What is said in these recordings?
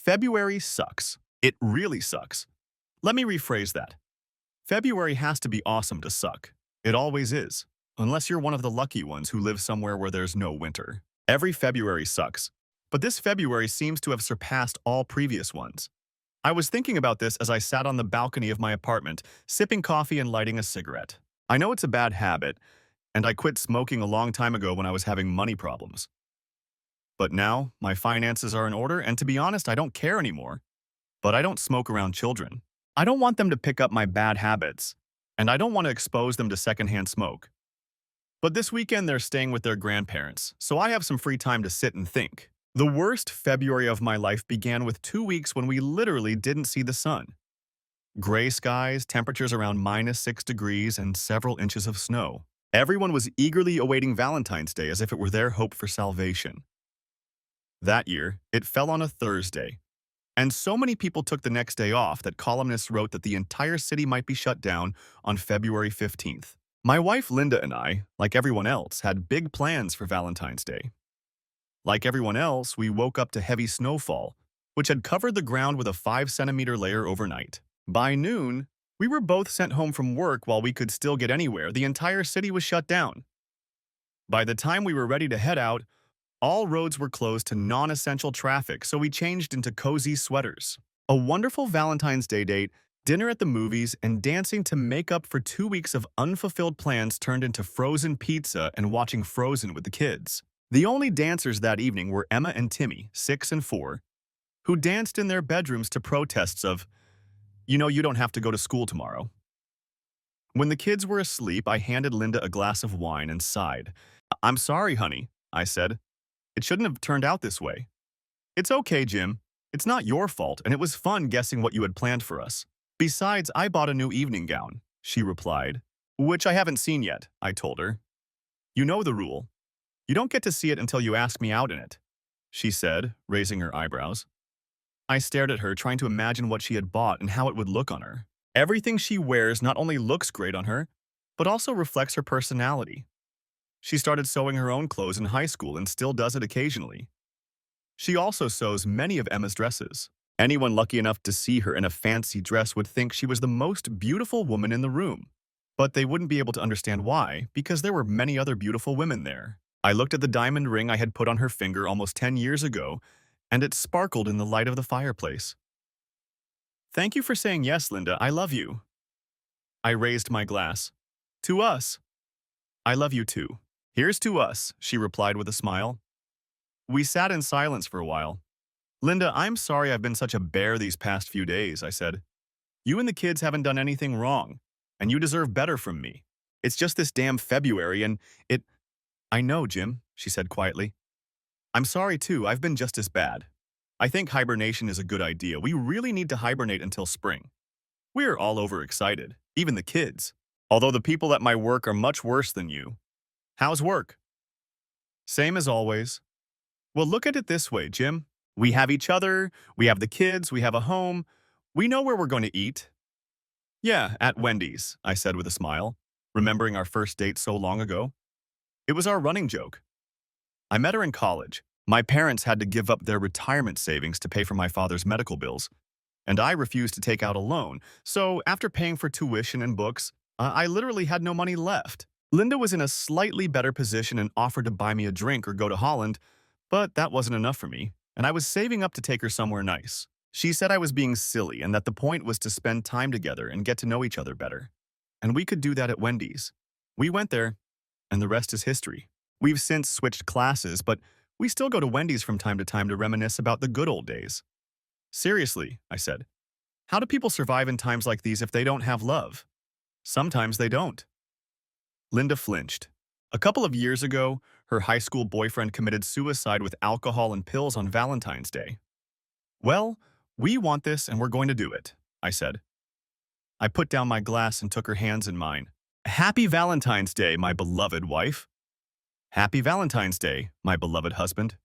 February sucks. It really sucks. Let me rephrase that. February has to be awesome to suck. It always is. Unless you're one of the lucky ones who live somewhere where there's no winter. Every February sucks. But this February seems to have surpassed all previous ones. I was thinking about this as I sat on the balcony of my apartment, sipping coffee and lighting a cigarette. I know it's a bad habit, and I quit smoking a long time ago when I was having money problems. But now, my finances are in order, and to be honest, I don't care anymore. But I don't smoke around children. I don't want them to pick up my bad habits, and I don't want to expose them to secondhand smoke. But this weekend, they're staying with their grandparents, so I have some free time to sit and think. The worst February of my life began with 2 weeks when we literally didn't see the sun. Gray skies, temperatures around -6 degrees, and several inches of snow. Everyone was eagerly awaiting Valentine's Day as if it were their hope for salvation. That year, it fell on a Thursday, and so many people took the next day off that columnists wrote that the entire city might be shut down on February 15th. My wife Linda and I, like everyone else, had big plans for Valentine's Day. Like everyone else, we woke up to heavy snowfall, which had covered the ground with a 5-centimeter layer overnight. By noon, we were both sent home from work while we could still get anywhere. The entire city was shut down. By the time we were ready to head out, all roads were closed to non-essential traffic, so we changed into cozy sweaters. A wonderful Valentine's Day date, dinner at the movies, and dancing to make up for 2 weeks of unfulfilled plans turned into frozen pizza and watching Frozen with the kids. The only dancers that evening were Emma and Timmy, 6 and 4, who danced in their bedrooms to protests of, you don't have to go to school tomorrow. When the kids were asleep, I handed Linda a glass of wine and sighed. "I'm sorry, honey," I said. "It shouldn't have turned out this way." "It's okay, Jim. It's not your fault, and it was fun guessing what you had planned for us. Besides, I bought a new evening gown," she replied. "Which I haven't seen yet," I told her. "You know the rule. You don't get to see it until you ask me out in it," she said, raising her eyebrows. I stared at her, trying to imagine what she had bought and how it would look on her. Everything she wears not only looks great on her, but also reflects her personality. She started sewing her own clothes in high school and still does it occasionally. She also sews many of Emma's dresses. Anyone lucky enough to see her in a fancy dress would think she was the most beautiful woman in the room. But they wouldn't be able to understand why, because there were many other beautiful women there. I looked at the diamond ring I had put on her finger almost 10 years ago, and it sparkled in the light of the fireplace. "Thank you for saying yes, Linda. I love you." I raised my glass. "To us." "I love you too." "Here's to us," she replied with a smile. We sat in silence for a while. "Linda, I'm sorry I've been such a bear these past few days," I said. "You and the kids haven't done anything wrong, and you deserve better from me. It's just this damn February, and it—" "I know, Jim," she said quietly. "I'm sorry too, I've been just as bad. I think hibernation is a good idea. We really need to hibernate until spring. We're all overexcited, even the kids. Although the people at my work are much worse than you. How's work?" "Same as always." "Well, look at it this way, Jim. We have each other, we have the kids, we have a home. We know where we're going to eat." "Yeah, at Wendy's," I said with a smile, remembering our first date so long ago. It was our running joke. I met her in college. My parents had to give up their retirement savings to pay for my father's medical bills, and I refused to take out a loan. So after paying for tuition and books, I literally had no money left. Linda was in a slightly better position and offered to buy me a drink or go to Holland, but that wasn't enough for me, and I was saving up to take her somewhere nice. She said I was being silly and that the point was to spend time together and get to know each other better. And we could do that at Wendy's. We went there, and the rest is history. We've since switched classes, but we still go to Wendy's from time to time to reminisce about the good old days. "Seriously," I said. "How do people survive in times like these if they don't have love? Sometimes they don't." Linda flinched. A couple of years ago, her high school boyfriend committed suicide with alcohol and pills on Valentine's Day. "Well, we want this and we're going to do it," I said. I put down my glass and took her hands in mine. "Happy Valentine's Day, my beloved wife." "Happy Valentine's Day, my beloved husband."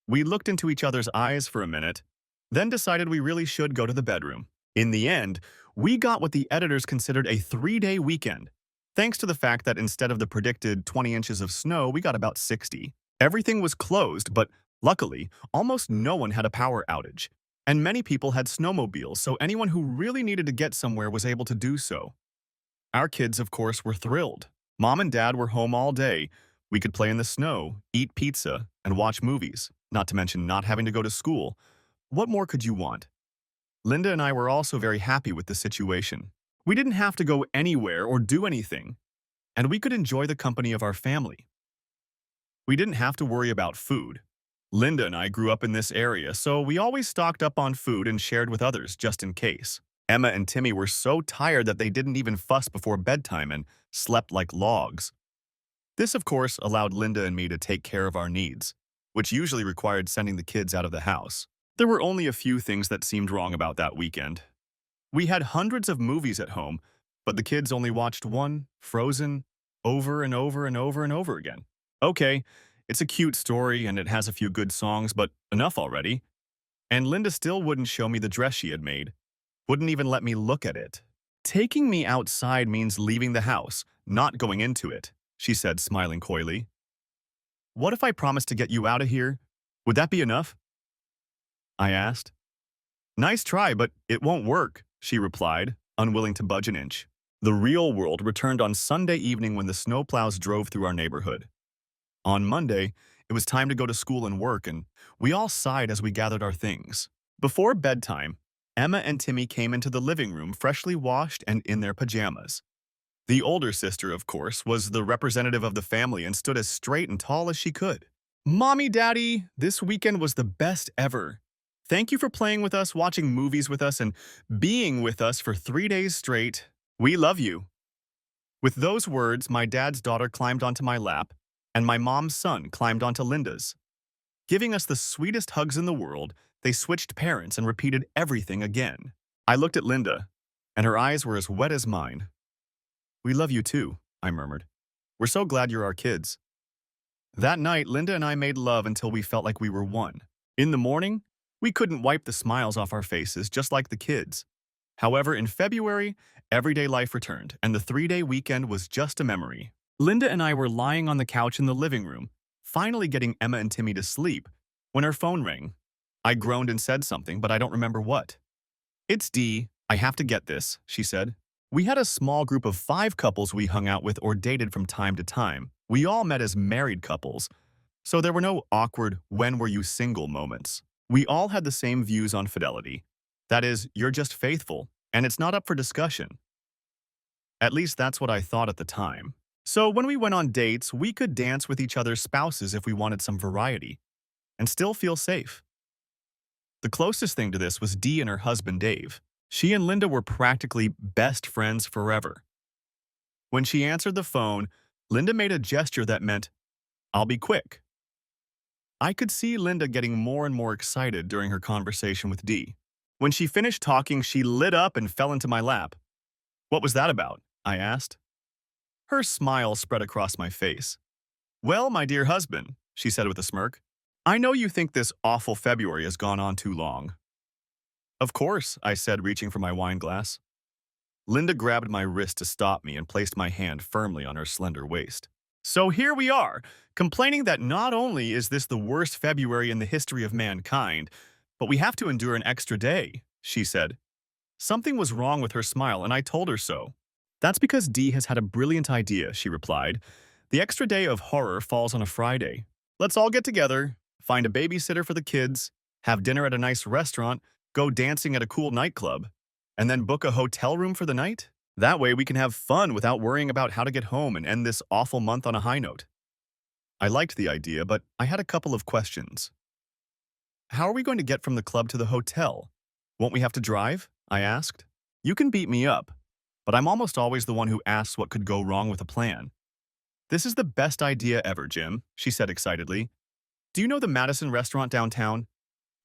We looked into each other's eyes for a minute, then decided we really should go to the bedroom. In the end, we got what the editors considered a 3-day weekend, thanks to the fact that instead of the predicted 20 inches of snow, we got about 60. Everything was closed, but Luckily, almost no one had a power outage, and many people had snowmobiles, so anyone who really needed to get somewhere was able to do so. Our kids, of course, were thrilled. Mom and Dad were home all day. We could play in the snow, eat pizza, and watch movies, not to mention not having to go to school. What more could you want? Linda and I were also very happy with the situation. We didn't have to go anywhere or do anything, and we could enjoy the company of our family. We didn't have to worry about food. Linda and I grew up in this area, so we always stocked up on food and shared with others just in case. Emma and Timmy were so tired that they didn't even fuss before bedtime and slept like logs. This, of course, allowed Linda and me to take care of our needs, which usually required sending the kids out of the house. There were only a few things that seemed wrong about that weekend. We had hundreds of movies at home, but the kids only watched one, Frozen, over and over and over and over again. Okay, it's a cute story and it has a few good songs, but enough already. And Linda still wouldn't show me the dress she had made. Wouldn't even let me look at it. Taking me outside means leaving the house, not going into it, she said, smiling coyly. What if I promise to get you out of here? Would that be enough? I asked. Nice try, but it won't work, she replied, unwilling to budge an inch. The real world returned on Sunday evening when the snowplows drove through our neighborhood. On Monday, it was time to go to school and work, and we all sighed as we gathered our things. Before bedtime, Emma and Timmy came into the living room freshly washed and in their pajamas. The older sister, of course, was the representative of the family and stood as straight and tall as she could. Mommy, Daddy, this weekend was the best ever. Thank you for playing with us, watching movies with us, and being with us for 3 days straight. We love you. With those words, my dad's daughter climbed onto my lap, and my mom's son climbed onto Linda's. Giving us the sweetest hugs in the world, they switched parents and repeated everything again. I looked at Linda, and her eyes were as wet as mine. We love you too, I murmured. We're so glad you're our kids. That night, Linda and I made love until we felt like we were one. In the morning, we couldn't wipe the smiles off our faces, just like the kids. However, in February, everyday life returned, and the 3-day weekend was just a memory. Linda and I were lying on the couch in the living room, finally getting Emma and Timmy to sleep, when her phone rang. I groaned and said something, but I don't remember what. It's Dee. I have to get this, she said. We had a small group of 5 couples we hung out with or dated from time to time. We all met as married couples, so there were no awkward "when were you single" moments. We all had the same views on fidelity. That is, you're just faithful, and it's not up for discussion. At least that's what I thought at the time. So when we went on dates, we could dance with each other's spouses if we wanted some variety, and still feel safe. The closest thing to this was Dee and her husband Dave. She and Linda were practically best friends forever. When she answered the phone, Linda made a gesture that meant, "I'll be quick." I could see Linda getting more and more excited during her conversation with Dee. When she finished talking, she lit up and fell into my lap. What was that about? I asked. Her smile spread across my face. Well, my dear husband, she said with a smirk, I know you think this awful February has gone on too long. Of course, I said, reaching for my wine glass. Linda grabbed my wrist to stop me and placed my hand firmly on her slender waist. So here we are, complaining that not only is this the worst February in the history of mankind, but we have to endure an extra day, she said. Something was wrong with her smile, and I told her so. That's because Dee has had a brilliant idea, she replied. The extra day of horror falls on a Friday. Let's all get together, find a babysitter for the kids, have dinner at a nice restaurant, go dancing at a cool nightclub, and then book a hotel room for the night? That way we can have fun without worrying about how to get home and end this awful month on a high note. I liked the idea, but I had a couple of questions. How are we going to get from the club to the hotel? Won't we have to drive? I asked. You can beat me up, but I'm almost always the one who asks what could go wrong with a plan. This is the best idea ever, Jim, she said excitedly. Do you know the Madison restaurant downtown?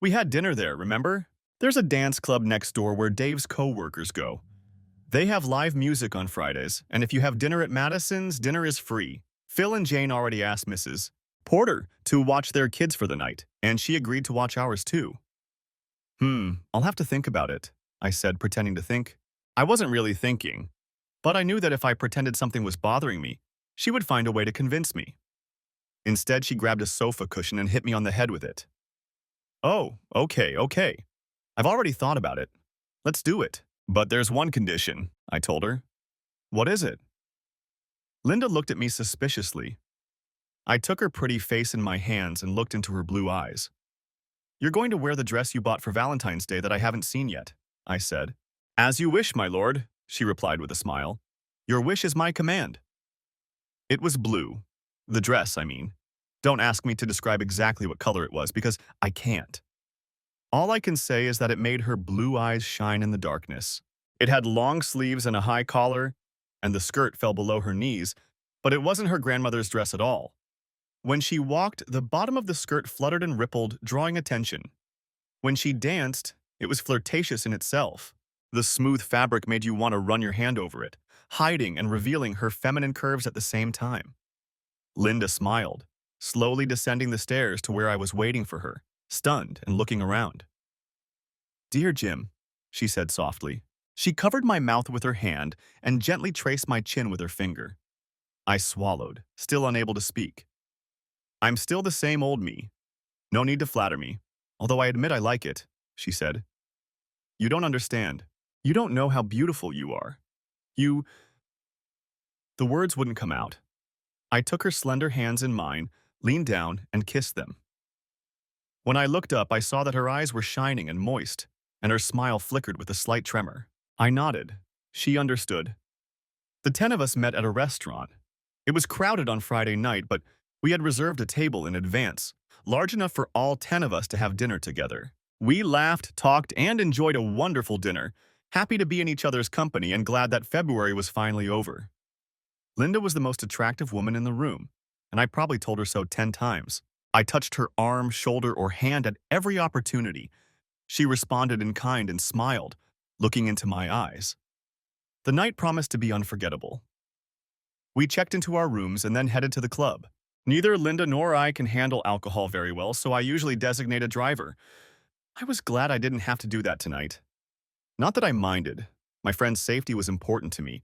We had dinner there, remember? There's a dance club next door where Dave's co-workers go. They have live music on Fridays, and if you have dinner at Madison's, dinner is free. Phil and Jane already asked Mrs. Porter to watch their kids for the night, and she agreed to watch ours too. I'll have to think about it, I said, pretending to think. I wasn't really thinking, but I knew that if I pretended something was bothering me, she would find a way to convince me. Instead, she grabbed a sofa cushion and hit me on the head with it. Oh, okay. I've already thought about it. Let's do it. But there's one condition, I told her. What is it? Linda looked at me suspiciously. I took her pretty face in my hands and looked into her blue eyes. You're going to wear the dress you bought for Valentine's Day that I haven't seen yet, I said. As you wish, my lord, she replied with a smile. Your wish is my command. It was blue. The dress, I mean. Don't ask me to describe exactly what color it was, because I can't. All I can say is that it made her blue eyes shine in the darkness. It had long sleeves and a high collar, and the skirt fell below her knees, but it wasn't her grandmother's dress at all. When she walked, the bottom of the skirt fluttered and rippled, drawing attention. When she danced, it was flirtatious in itself. The smooth fabric made you want to run your hand over it, hiding and revealing her feminine curves at the same time. Linda smiled, slowly descending the stairs to where I was waiting for her, stunned and looking around. Dear Jim, she said softly. She covered my mouth with her hand and gently traced my chin with her finger. I swallowed, still unable to speak. I'm still the same old me. No need to flatter me, although I admit I like it, she said. You don't understand. You don't know how beautiful you are. You... The words wouldn't come out. I took her slender hands in mine, leaned down, and kissed them. When I looked up, I saw that her eyes were shining and moist, and her smile flickered with a slight tremor. I nodded. She understood. The 10 of us met at a restaurant. It was crowded on Friday night, but we had reserved a table in advance, large enough for all 10 of us to have dinner together. We laughed, talked, and enjoyed a wonderful dinner, happy to be in each other's company and glad that February was finally over. Linda was the most attractive woman in the room, and I probably told her so 10 times. I touched her arm, shoulder, or hand at every opportunity. She responded in kind and smiled, looking into my eyes. The night promised to be unforgettable. We checked into our rooms and then headed to the club. Neither Linda nor I can handle alcohol very well, so I usually designate a driver. I was glad I didn't have to do that tonight. Not that I minded. My friend's safety was important to me,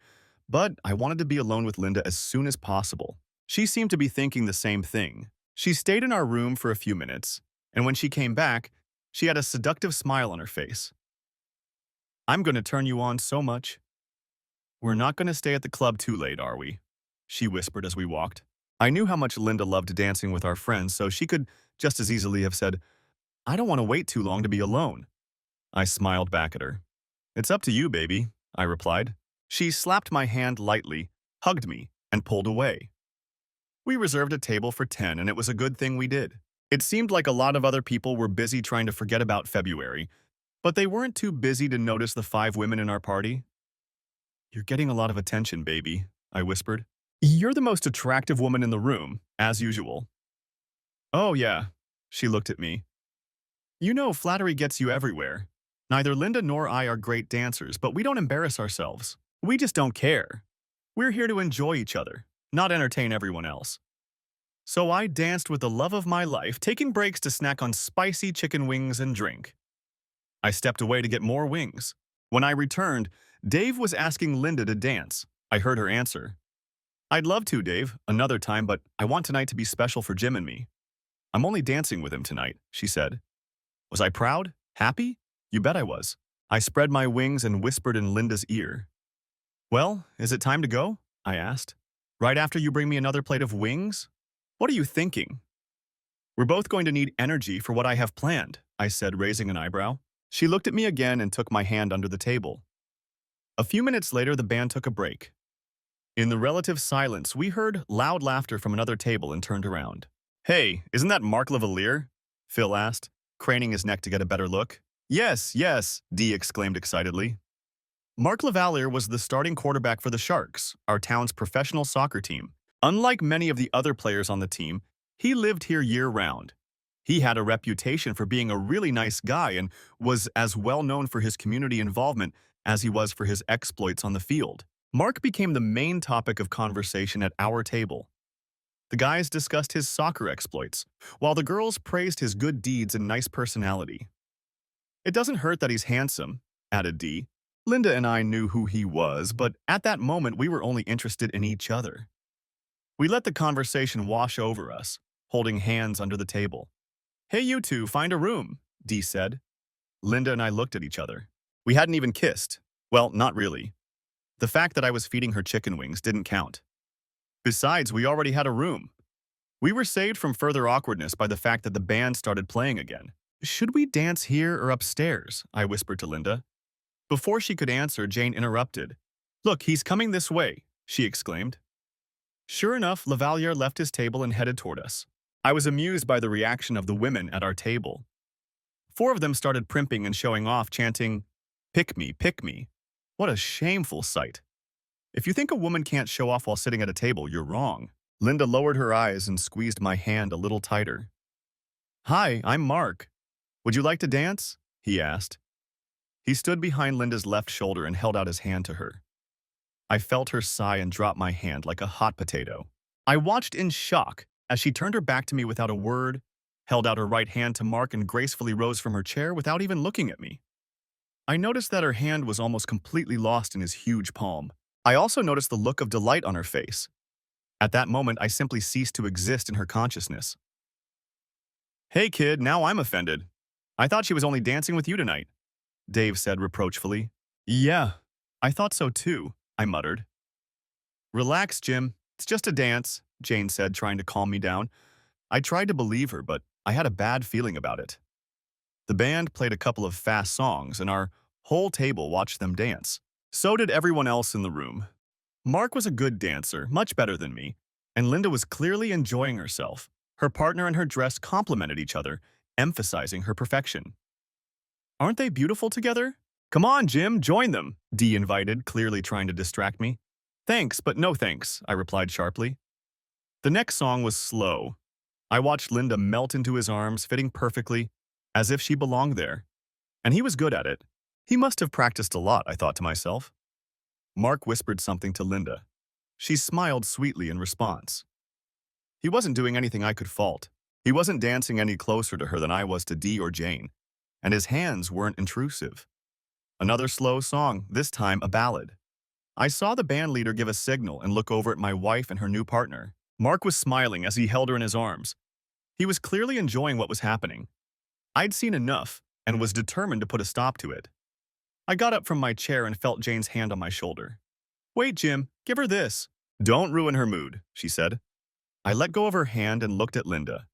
but I wanted to be alone with Linda as soon as possible. She seemed to be thinking the same thing. She stayed in our room for a few minutes, and when she came back, she had a seductive smile on her face. I'm going to turn you on so much. We're not going to stay at the club too late, are we? She whispered as we walked. I knew how much Linda loved dancing with our friends, so she could just as easily have said, I don't want to wait too long to be alone. I smiled back at her. It's up to you, baby, I replied. She slapped my hand lightly, hugged me, and pulled away. We reserved a table for 10, and it was a good thing we did. It seemed like a lot of other people were busy trying to forget about February, but they weren't too busy to notice the 5 women in our party. You're getting a lot of attention, baby, I whispered. You're the most attractive woman in the room, as usual. Oh, yeah, she looked at me. You know, flattery gets you everywhere. Neither Linda nor I are great dancers, but we don't embarrass ourselves. We just don't care. We're here to enjoy each other, not entertain everyone else. So I danced with the love of my life, taking breaks to snack on spicy chicken wings and drink. I stepped away to get more wings. When I returned, Dave was asking Linda to dance. I heard her answer. I'd love to, Dave, another time, but I want tonight to be special for Jim and me. I'm only dancing with him tonight, she said. Was I proud? Happy? You bet I was. I spread my wings and whispered in Linda's ear. Well, is it time to go? I asked. Right after you bring me another plate of wings? What are you thinking? We're both going to need energy for what I have planned, I said, raising an eyebrow. She looked at me again and took my hand under the table. A few minutes later, the band took a break. In the relative silence, we heard loud laughter from another table and turned around. Hey, isn't that Mark Lavalier? Phil asked, craning his neck to get a better look. Yes, Dee exclaimed excitedly. Mark Lavalier was the starting quarterback for the Sharks, our town's professional soccer team. Unlike many of the other players on the team, he lived here year-round. He had a reputation for being a really nice guy and was as well known for his community involvement as he was for his exploits on the field. Mark became the main topic of conversation at our table. The guys discussed his soccer exploits, while the girls praised his good deeds and nice personality. It doesn't hurt that he's handsome, added Dee. Linda and I knew who he was, but at that moment we were only interested in each other. We let the conversation wash over us, holding hands under the table. Hey, you two, find a room, Dee said. Linda and I looked at each other. We hadn't even kissed. Well, not really. The fact that I was feeding her chicken wings didn't count. Besides, we already had a room. We were saved from further awkwardness by the fact that the band started playing again. Should we dance here or upstairs? I whispered to Linda. Before she could answer, Jane interrupted. Look, he's coming this way, she exclaimed. Sure enough, Lavalier left his table and headed toward us. I was amused by the reaction of the women at our table. 4 of them started primping and showing off, chanting, "Pick me, pick me." What a shameful sight. If you think a woman can't show off while sitting at a table, you're wrong. Linda lowered her eyes and squeezed my hand a little tighter. Hi, I'm Mark. Would you like to dance? He asked. He stood behind Linda's left shoulder and held out his hand to her. I felt her sigh and dropped my hand like a hot potato. I watched in shock as she turned her back to me without a word, held out her right hand to Mark, and gracefully rose from her chair without even looking at me. I noticed that her hand was almost completely lost in his huge palm. I also noticed the look of delight on her face. At that moment, I simply ceased to exist in her consciousness. Hey kid, now I'm offended. I thought she was only dancing with you tonight, Dave said reproachfully. Yeah, I thought so too, I muttered. Relax, Jim. It's just a dance, Jane said, trying to calm me down. I tried to believe her, but I had a bad feeling about it. The band played a couple of fast songs, and our whole table watched them dance. So did everyone else in the room. Mark was a good dancer, much better than me, and Linda was clearly enjoying herself. Her partner and her dress complemented each other, emphasizing her perfection. Aren't they beautiful together? Come on, Jim, join them, Dee invited, clearly trying to distract me. Thanks, but no thanks, I replied sharply. The next song was slow. I watched Linda melt into his arms, fitting perfectly, as if she belonged there. And he was good at it. He must have practiced a lot, I thought to myself. Mark whispered something to Linda. She smiled sweetly in response. He wasn't doing anything I could fault. He wasn't dancing any closer to her than I was to Dee or Jane, and his hands weren't intrusive. Another slow song, this time a ballad. I saw the band leader give a signal and look over at my wife and her new partner. Mark was smiling as he held her in his arms. He was clearly enjoying what was happening. I'd seen enough and was determined to put a stop to it. I got up from my chair and felt Jane's hand on my shoulder. Wait, Jim, give her this. Don't ruin her mood, she said. I let go of her hand and looked at Linda.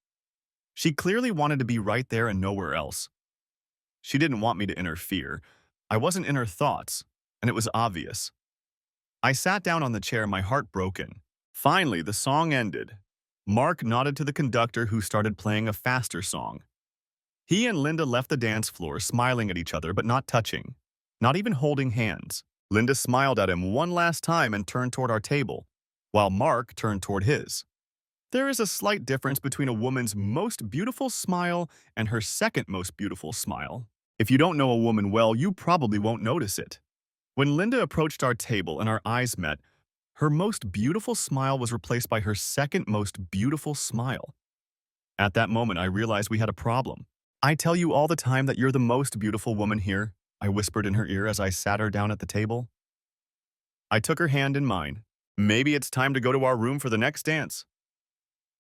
She clearly wanted to be right there and nowhere else. She didn't want me to interfere. I wasn't in her thoughts, and it was obvious. I sat down on the chair, my heart broken. Finally, the song ended. Mark nodded to the conductor, who started playing a faster song. He and Linda left the dance floor, smiling at each other but not touching, not even holding hands. Linda smiled at him one last time and turned toward our table, while Mark turned toward his. There is a slight difference between a woman's most beautiful smile and her second most beautiful smile. If you don't know a woman well, you probably won't notice it. When Linda approached our table and our eyes met, her most beautiful smile was replaced by her second most beautiful smile. At that moment, I realized we had a problem. I tell you all the time that you're the most beautiful woman here, I whispered in her ear as I sat her down at the table. I took her hand in mine. Maybe it's time to go to our room for the next dance.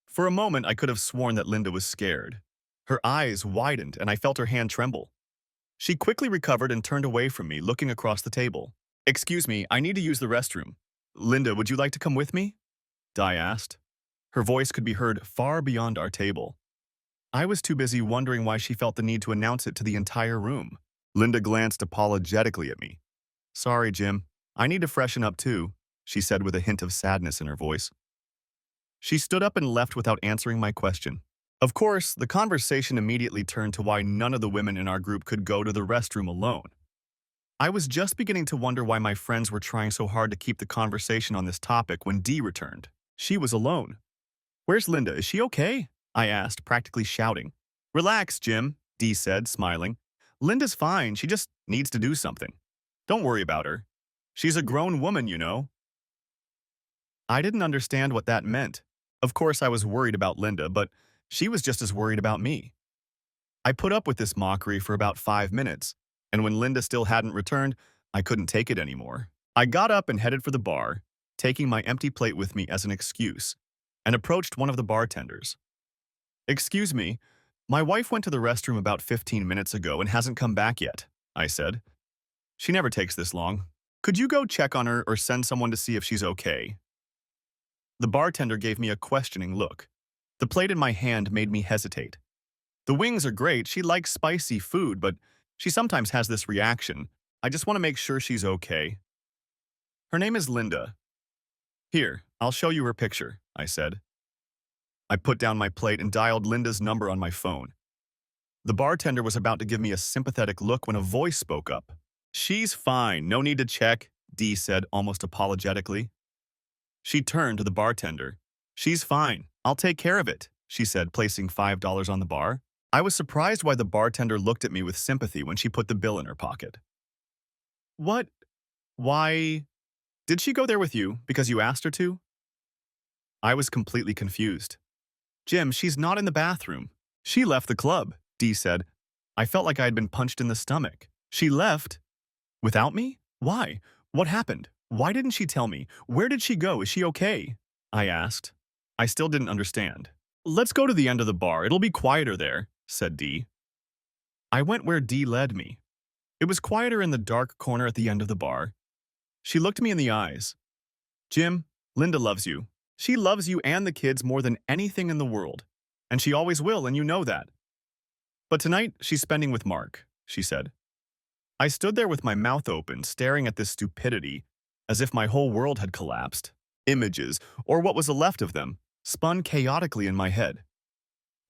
For a moment, I could have sworn that Linda was scared. Her eyes widened, and I felt her hand tremble. She quickly recovered and turned away from me, looking across the table. Excuse me, I need to use the restroom. Linda, would you like to come with me? Di asked. Her voice could be heard far beyond our table. I was too busy wondering why she felt the need to announce it to the entire room. Linda glanced apologetically at me. Sorry, Jim. I need to freshen up too, she said with a hint of sadness in her voice. She stood up and left without answering my question. Of course, the conversation immediately turned to why none of the women in our group could go to the restroom alone. I was just beginning to wonder why my friends were trying so hard to keep the conversation on this topic when Dee returned. She was alone. Where's Linda? Is she okay? I asked, practically shouting. Relax, Jim, Dee said, smiling. Linda's fine. She just needs to do something. Don't worry about her. She's a grown woman, you know. I didn't understand what that meant. Of course, I was worried about Linda, but she was just as worried about me. I put up with this mockery for about 5 minutes, and when Linda still hadn't returned, I couldn't take it anymore. I got up and headed for the bar, taking my empty plate with me as an excuse, and approached one of the bartenders. Excuse me, my wife went to the restroom about 15 minutes ago and hasn't come back yet, I said. She never takes this long. Could you go check on her or send someone to see if she's okay? The bartender gave me a questioning look. The plate in my hand made me hesitate. The wings are great, she likes spicy food, but she sometimes has this reaction. I just want to make sure she's okay. Her name is Linda. Here, I'll show you her picture, I said. I put down my plate and dialed Linda's number on my phone. The bartender was about to give me a sympathetic look when a voice spoke up. She's fine, no need to check, Dee said almost apologetically. She turned to the bartender. She's fine, I'll take care of it, she said, placing $5 on the bar. I was surprised why the bartender looked at me with sympathy when she put the bill in her pocket. What? Why? Did she go there with you because you asked her to? I was completely confused. Jim, she's not in the bathroom. She left the club, Dee said. I felt like I had been punched in the stomach. She left? Without me? Why? What happened? Why didn't she tell me? Where did she go? Is she okay? I asked. I still didn't understand. Let's go to the end of the bar. It'll be quieter there, said Dee. I went where Dee led me. It was quieter in the dark corner at the end of the bar. She looked me in the eyes. Jim, Linda loves you. She loves you and the kids more than anything in the world. And she always will, and you know that. But tonight, she's spending with Mark, she said. I stood there with my mouth open, staring at this stupidity, as if my whole world had collapsed. Images, or what was left of them, spun chaotically in my head.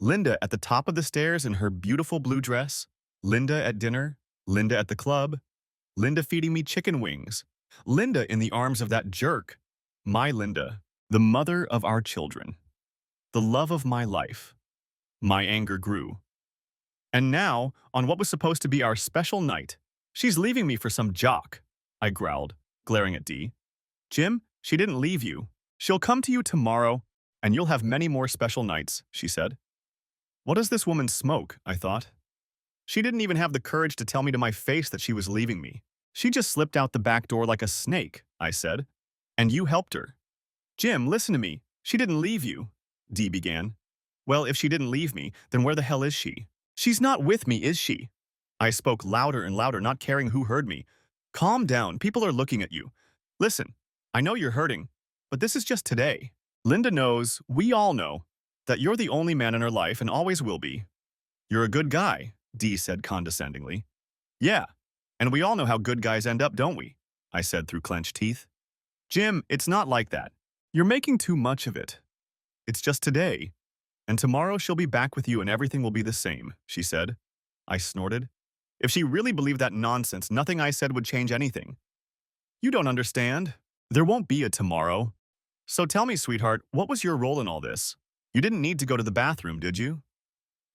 Linda at the top of the stairs in her beautiful blue dress, Linda at dinner, Linda at the club, Linda feeding me chicken wings, Linda in the arms of that jerk, my Linda, the mother of our children, the love of my life. My anger grew. And now, on what was supposed to be our special night, she's leaving me for some jock, I growled, glaring at Dee. Jim, she didn't leave you. She'll come to you tomorrow, and you'll have many more special nights, she said. What does this woman smoke, I thought. She didn't even have the courage to tell me to my face that she was leaving me. She just slipped out the back door like a snake, I said. And you helped her. Jim, listen to me. She didn't leave you, Dee began. Well, if she didn't leave me, then where the hell is she? She's not with me, is she? I spoke louder and louder, not caring who heard me. Calm down, people are looking at you. Listen, I know you're hurting, but this is just today. Linda knows, we all know, that you're the only man in her life and always will be. You're a good guy, Dee said condescendingly. Yeah, and we all know how good guys end up, don't we? I said through clenched teeth. Jim, it's not like that. You're making too much of it. It's just today. And tomorrow she'll be back with you and everything will be the same, she said. I snorted. If she really believed that nonsense, nothing I said would change anything. You don't understand. There won't be a tomorrow. So tell me, sweetheart, what was your role in all this? You didn't need to go to the bathroom, did you?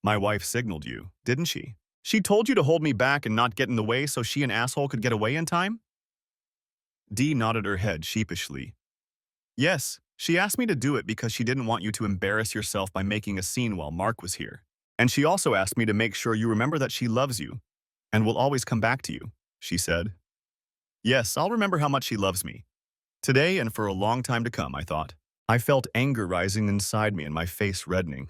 My wife signaled you, didn't she? She told you to hold me back and not get in the way so she and asshole could get away in time? Dee nodded her head sheepishly. Yes, she asked me to do it because she didn't want you to embarrass yourself by making a scene while Mark was here. And she also asked me to make sure you remember that she loves you and will always come back to you, she said. Yes, I'll remember how much she loves me. Today and for a long time to come, I thought. I felt anger rising inside me and my face reddening.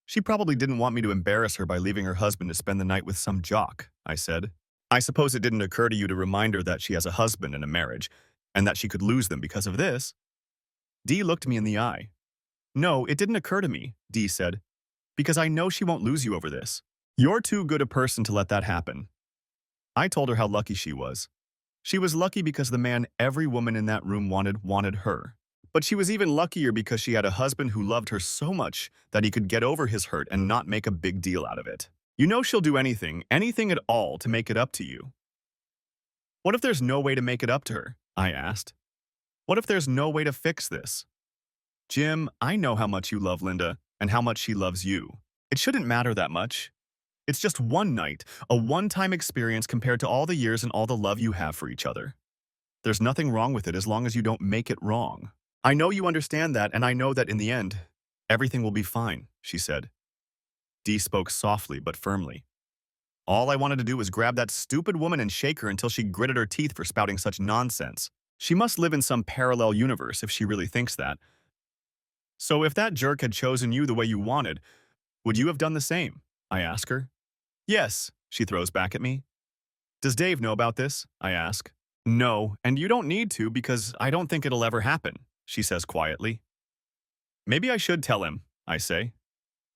She probably didn't want me to embarrass her by leaving her husband to spend the night with some jock, I said. I suppose it didn't occur to you to remind her that she has a husband and a marriage, and that she could lose them because of this? Dee looked me in the eye. No, it didn't occur to me, Dee said, because I know she won't lose you over this. You're too good a person to let that happen. I told her how lucky she was. She was lucky because the man every woman in that room wanted her. But she was even luckier because she had a husband who loved her so much that he could get over his hurt and not make a big deal out of it. You know she'll do anything at all to make it up to you. What if there's no way to make it up to her? I asked. What if there's no way to fix this? Jim, I know how much you love Linda and how much she loves you. It shouldn't matter that much. It's just one night, a one-time experience compared to all the years and all the love you have for each other. There's nothing wrong with it as long as you don't make it wrong. I know you understand that, and I know that in the end, everything will be fine, she said. Dee spoke softly but firmly. All I wanted to do was grab that stupid woman and shake her until she gritted her teeth for spouting such nonsense. She must live in some parallel universe if she really thinks that. So if that jerk had chosen you the way you wanted, Would you have done the same? I ask her. Yes, she throws back at me. Does Dave know about this? I ask. No, and you don't need to because I don't think it'll ever happen, she says quietly. Maybe I should tell him, I say.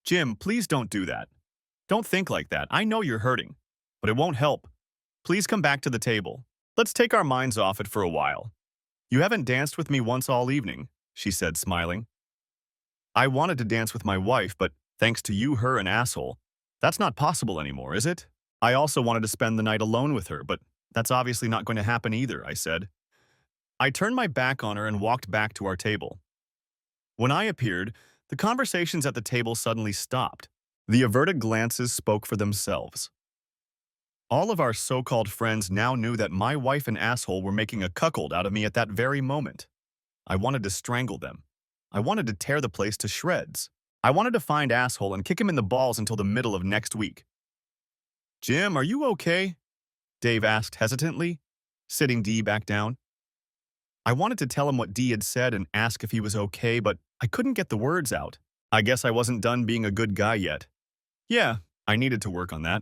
Jim, please don't do that. Don't think like that. I know you're hurting, but it won't help. Please come back to the table. Let's take our minds off it for a while. You haven't danced with me once all evening, she said, smiling. I wanted to dance with my wife, but thanks to you, her, an asshole, that's not possible anymore, is it? I also wanted to spend the night alone with her, but that's obviously not going to happen either, I said. I turned my back on her and walked back to our table. When I appeared, the conversations at the table suddenly stopped. The averted glances spoke for themselves. All of our so-called friends now knew that my wife and asshole were making a cuckold out of me at that very moment. I wanted to strangle them. I wanted to tear the place to shreds. I wanted to find asshole and kick him in the balls until the middle of next week. Jim, are you okay? Dave asked hesitantly, sitting Dee back down. I wanted to tell him what Dee had said and ask if he was okay, but I couldn't get the words out. I guess I wasn't done being a good guy yet. Yeah, I needed to work on that.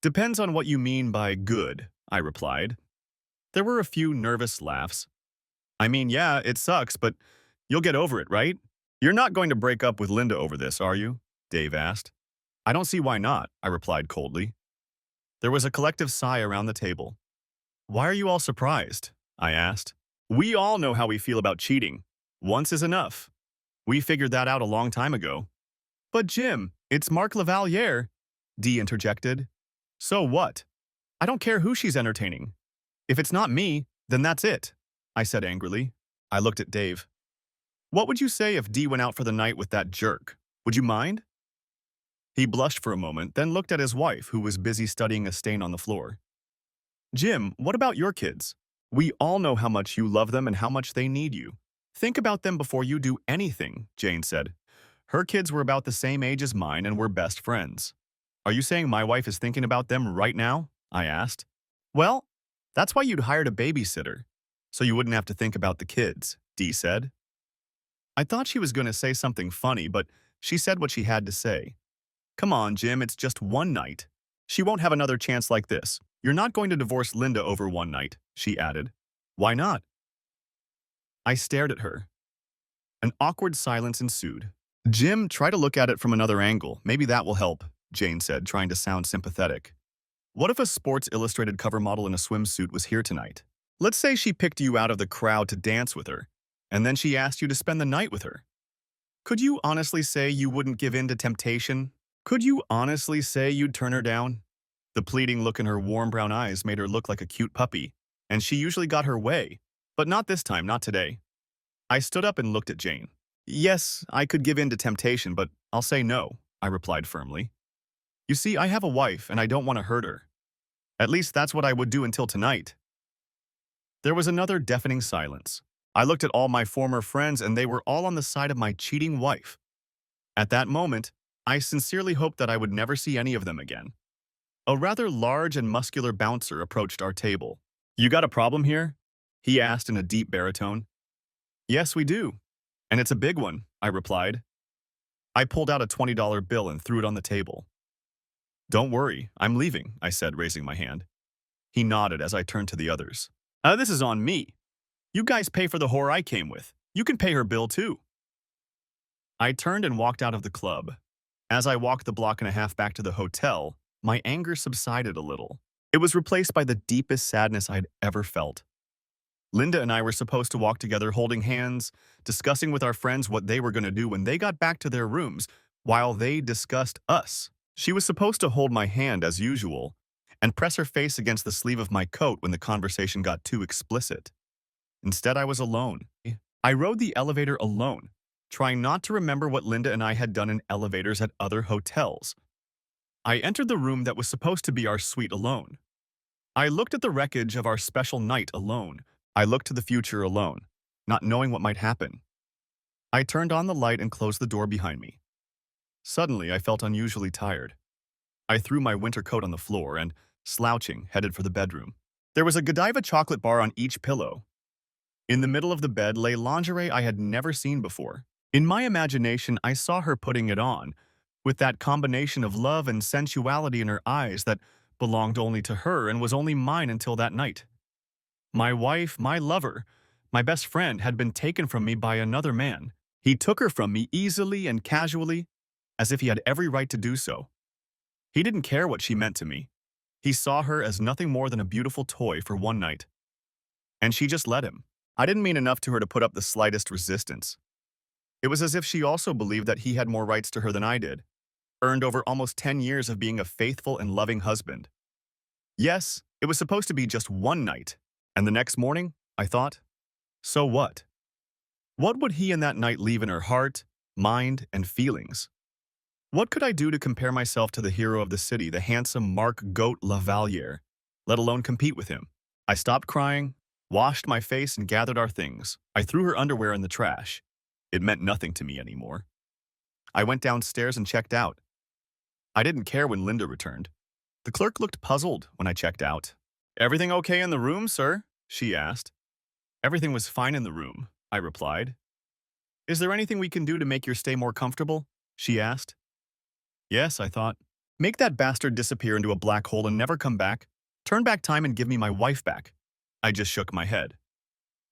Depends on what you mean by good, I replied. There were a few nervous laughs. I mean, yeah, it sucks, but you'll get over it, right? You're not going to break up with Linda over this, are you? Dave asked. I don't see why not, I replied coldly. There was a collective sigh around the table. Why are you all surprised? I asked. We all know how we feel about cheating. Once is enough. We figured that out a long time ago. But Jim, it's Mark Lavaliere, Dee interjected. So what? I don't care who she's entertaining. If it's not me, then that's it, I said angrily. I looked at Dave. What would you say if Dee went out for the night with that jerk? Would you mind? He blushed for a moment, then looked at his wife, who was busy studying a stain on the floor. Jim, what about your kids? We all know how much you love them and how much they need you. Think about them before you do anything, Jane said. Her kids were about the same age as mine and were best friends. Are you saying my wife is thinking about them right now? I asked. Well, that's why you'd hired a babysitter, so you wouldn't have to think about the kids, Dee said. I thought she was going to say something funny, but she said what she had to say. Come on, Jim, it's just one night. She won't have another chance like this. You're not going to divorce Linda over one night, she added. Why not? I stared at her. An awkward silence ensued. Jim, try to look at it from another angle. Maybe that will help, Jane said, trying to sound sympathetic. What if a Sports Illustrated cover model in a swimsuit was here tonight? Let's say she picked you out of the crowd to dance with her, and then she asked you to spend the night with her. Could you honestly say you wouldn't give in to temptation? Could you honestly say you'd turn her down? The pleading look in her warm brown eyes made her look like a cute puppy, and she usually got her way. But not this time, not today. I stood up and looked at Jane. Yes, I could give in to temptation, but I'll say no, I replied firmly. You see, I have a wife, and I don't want to hurt her. At least that's what I would do until tonight. There was another deafening silence. I looked at all my former friends, and they were all on the side of my cheating wife. At that moment, I sincerely hoped that I would never see any of them again. A rather large and muscular bouncer approached our table. You got a problem here? He asked in a deep baritone. Yes, we do. And it's a big one, I replied. I pulled out a $20 bill and threw it on the table. Don't worry, I'm leaving, I said, raising my hand. He nodded as I turned to the others. This is on me. You guys pay for the whore I came with. You can pay her bill too. I turned and walked out of the club. As I walked the block and a half back to the hotel, my anger subsided a little. It was replaced by the deepest sadness I'd ever felt. Linda and I were supposed to walk together holding hands, discussing with our friends what they were going to do when they got back to their rooms, while they discussed us. She was supposed to hold my hand as usual and press her face against the sleeve of my coat when the conversation got too explicit. Instead, I was alone. I rode the elevator alone, trying not to remember what Linda and I had done in elevators at other hotels. I entered the room that was supposed to be our suite alone. I looked at the wreckage of our special night alone. I looked to the future alone, not knowing what might happen. I turned on the light and closed the door behind me. Suddenly, I felt unusually tired. I threw my winter coat on the floor and, slouching, headed for the bedroom. There was a Godiva chocolate bar on each pillow. In the middle of the bed lay lingerie I had never seen before. In my imagination, I saw her putting it on, with that combination of love and sensuality in her eyes that belonged only to her and was only mine until that night. My wife, my lover, my best friend had been taken from me by another man. He took her from me easily and casually, as if he had every right to do so. He didn't care what she meant to me. He saw her as nothing more than a beautiful toy for one night. And she just let him. I didn't mean enough to her to put up the slightest resistance. It was as if she also believed that he had more rights to her than I did, earned over almost 10 years of being a faithful and loving husband. Yes, it was supposed to be just one night, and the next morning, I thought, so what? What would he in that night leave in her heart, mind, and feelings? What could I do to compare myself to the hero of the city, the handsome Marc Goat Lavalier, let alone compete with him? I stopped crying, washed my face, and gathered our things. I threw her underwear in the trash. It meant nothing to me anymore. I went downstairs and checked out. I didn't care when Linda returned. The clerk looked puzzled when I checked out. "Everything okay in the room, sir?" she asked. "Everything was fine in the room," I replied. "Is there anything we can do to make your stay more comfortable?" she asked. Yes, I thought. Make that bastard disappear into a black hole and never come back. Turn back time and give me my wife back. I just shook my head.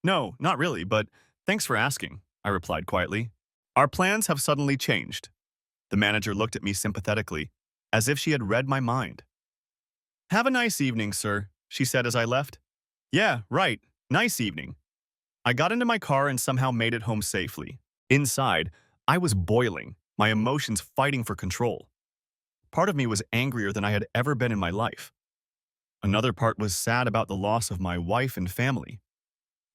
"No, not really, but thanks for asking," I replied quietly. "Our plans have suddenly changed." The manager looked at me sympathetically, as if she had read my mind. "Have a nice evening, sir," she said as I left. "Yeah, right. Nice evening." I got into my car and somehow made it home safely. Inside, I was boiling, my emotions fighting for control. Part of me was angrier than I had ever been in my life. Another part was sad about the loss of my wife and family.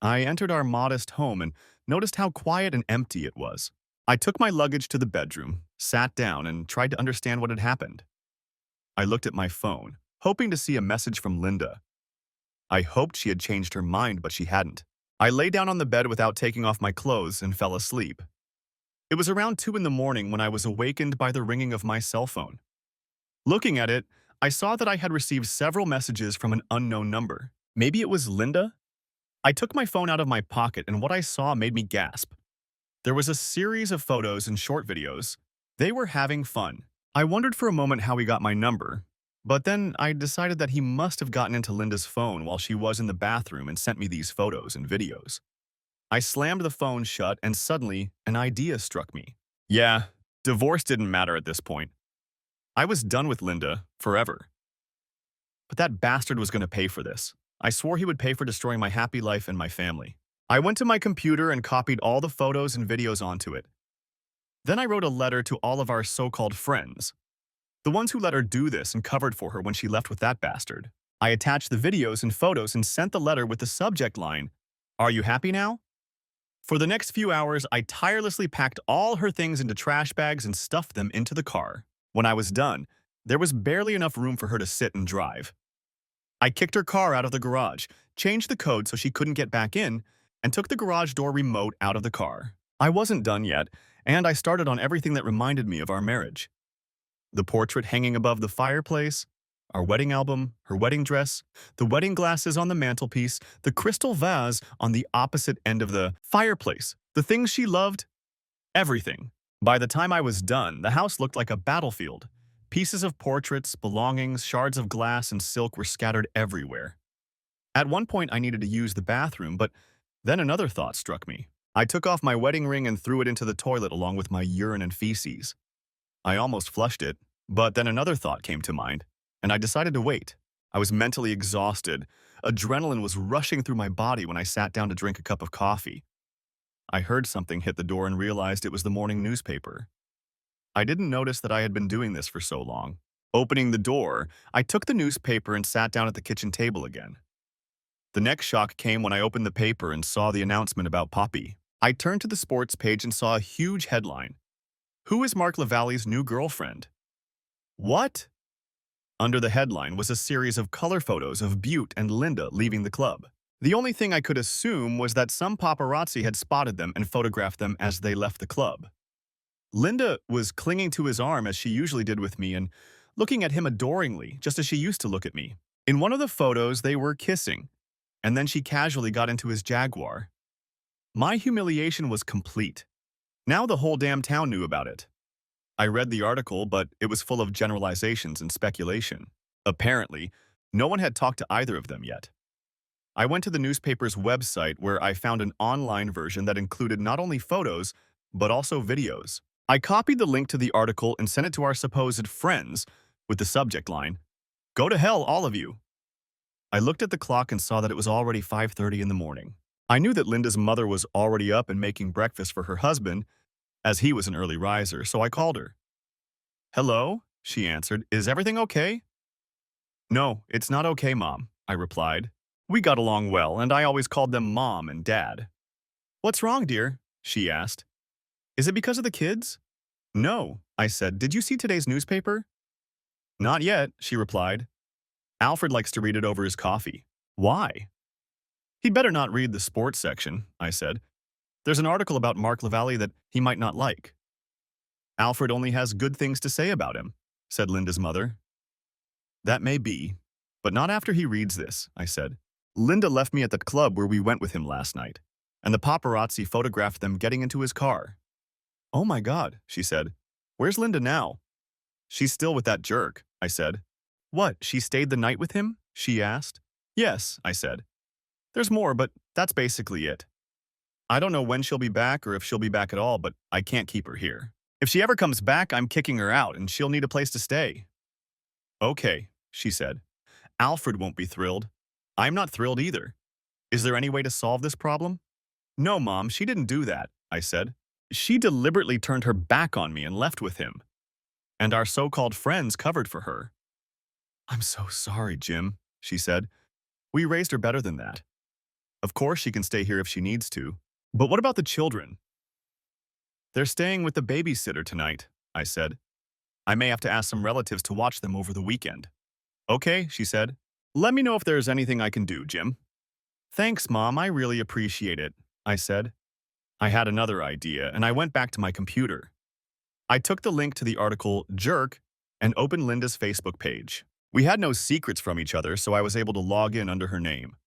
I entered our modest home and noticed how quiet and empty it was. I took my luggage to the bedroom, sat down, and tried to understand what had happened. I looked at my phone, hoping to see a message from Linda. I hoped she had changed her mind, but she hadn't. I lay down on the bed without taking off my clothes and fell asleep. It was around 2 in the morning when I was awakened by the ringing of my cell phone. Looking at it, I saw that I had received several messages from an unknown number. Maybe it was Linda? I took my phone out of my pocket and what I saw made me gasp. There was a series of photos and short videos. They were having fun. I wondered for a moment how he got my number, but then I decided that he must have gotten into Linda's phone while she was in the bathroom and sent me these photos and videos. I slammed the phone shut and suddenly an idea struck me. Yeah, divorce didn't matter at this point. I was done with Linda forever. But that bastard was going to pay for this. I swore he would pay for destroying my happy life and my family. I went to my computer and copied all the photos and videos onto it. Then I wrote a letter to all of our so-called friends, the ones who let her do this and covered for her when she left with that bastard. I attached the videos and photos and sent the letter with the subject line, "Are you happy now?" For the next few hours, I tirelessly packed all her things into trash bags and stuffed them into the car. When I was done, there was barely enough room for her to sit and drive. I kicked her car out of the garage, changed the code so she couldn't get back in, and took the garage door remote out of the car. I wasn't done yet, and I started on everything that reminded me of our marriage. The portrait hanging above the fireplace, our wedding album, her wedding dress, the wedding glasses on the mantelpiece, the crystal vase on the opposite end of the fireplace, the things she loved, everything. By the time I was done, the house looked like a battlefield. Pieces of portraits, belongings, shards of glass, and silk were scattered everywhere. At one point, I needed to use the bathroom, but then another thought struck me. I took off my wedding ring and threw it into the toilet along with my urine and feces. I almost flushed it, but then another thought came to mind, and I decided to wait. I was mentally exhausted. Adrenaline was rushing through my body when I sat down to drink a cup of coffee. I heard something hit the door and realized it was the morning newspaper. I didn't notice that I had been doing this for so long. Opening the door, I took the newspaper and sat down at the kitchen table again. The next shock came when I opened the paper and saw the announcement about Poppy. I turned to the sports page and saw a huge headline. "Who is Marc Lavalley's new girlfriend?" What? Under the headline was a series of color photos of Butte and Linda leaving the club. The only thing I could assume was that some paparazzi had spotted them and photographed them as they left the club. Linda was clinging to his arm as she usually did with me and looking at him adoringly, just as she used to look at me. In one of the photos, they were kissing, and then she casually got into his Jaguar. My humiliation was complete. Now the whole damn town knew about it. I read the article, but it was full of generalizations and speculation. Apparently, no one had talked to either of them yet. I went to the newspaper's website where I found an online version that included not only photos, but also videos. I copied the link to the article and sent it to our supposed friends with the subject line, "Go to hell, all of you." I looked at the clock and saw that it was already 5:30 in the morning. I knew that Linda's mother was already up and making breakfast for her husband, as he was an early riser, so I called her. "Hello?" she answered. "Is everything okay?" "No, it's not okay, Mom," I replied. We got along well, and I always called them Mom and Dad. "What's wrong, dear?" she asked. "Is it because of the kids?" "No," I said. "Did you see today's newspaper?" "Not yet," she replied. "Alfred likes to read it over his coffee." "Why?" "He'd better not read the sports section," I said. "There's an article about Mark Lavallee that he might not like." "Alfred only has good things to say about him," said Linda's mother. "That may be, but not after he reads this," I said. "Linda left me at the club where we went with him last night, and the paparazzi photographed them getting into his car." "Oh my God," she said. "Where's Linda now?" "She's still with that jerk," I said. "What, she stayed the night with him?" she asked. "Yes," I said. "There's more, but that's basically it. I don't know when she'll be back or if she'll be back at all, but I can't keep her here. If she ever comes back, I'm kicking her out and she'll need a place to stay." "Okay," she said. "Alfred won't be thrilled. I'm not thrilled either. Is there any way to solve this problem?" "No, Mom, she didn't do that," I said. "She deliberately turned her back on me and left with him. And our so-called friends covered for her." "I'm so sorry, Jim," she said. "We raised her better than that. Of course she can stay here if she needs to. But what about the children?" "They're staying with the babysitter tonight," I said. "I may have to ask some relatives to watch them over the weekend." "Okay," she said. "Let me know if there's anything I can do, Jim." "Thanks, Mom, I really appreciate it," I said. I had another idea, and I went back to my computer. I took the link to the article Jerk and opened Linda's Facebook page. We had no secrets from each other, so I was able to log in under her name.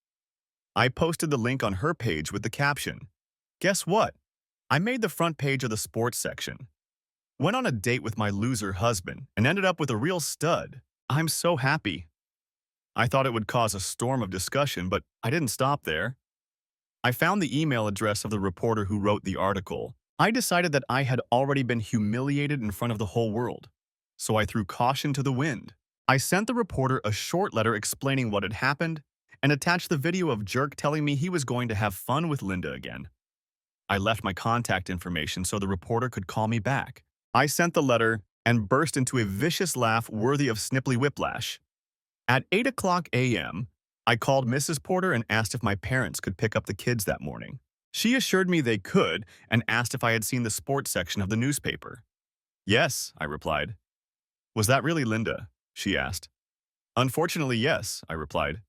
I posted the link on her page with the caption, "Guess what? I made the front page of the sports section. Went on a date with my loser husband and ended up with a real stud. I'm so happy." I thought it would cause a storm of discussion, but I didn't stop there. I found the email address of the reporter who wrote the article. I decided that I had already been humiliated in front of the whole world, so I threw caution to the wind. I sent the reporter a short letter explaining what had happened and attached the video of Jerk telling me he was going to have fun with Linda again. I left my contact information so the reporter could call me back. I sent the letter and burst into a vicious laugh worthy of Snipply Whiplash. At 8 o'clock a.m., I called Mrs. Porter and asked if my parents could pick up the kids that morning. She assured me they could and asked if I had seen the sports section of the newspaper. "Yes," I replied. "Was that really Linda?" she asked. "Unfortunately, yes," I replied.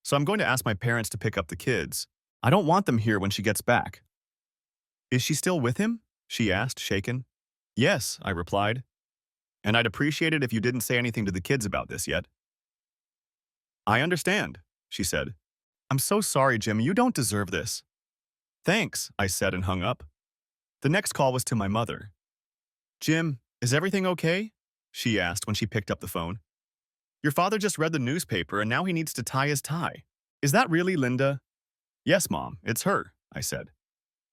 "So I'm going to ask my parents to pick up the kids. I don't want them here when she gets back." "Is she still with him?" she asked, shaken. "Yes," I replied. "And I'd appreciate it if you didn't say anything to the kids about this yet." "I understand," she said. "I'm so sorry, Jim. You don't deserve this." "Thanks," I said and hung up. The next call was to my mother. "Jim, is everything okay?" she asked when she picked up the phone. "Your father just read the newspaper and now he needs to tie his tie. Is that really Linda?" "Yes, Mom, it's her," I said.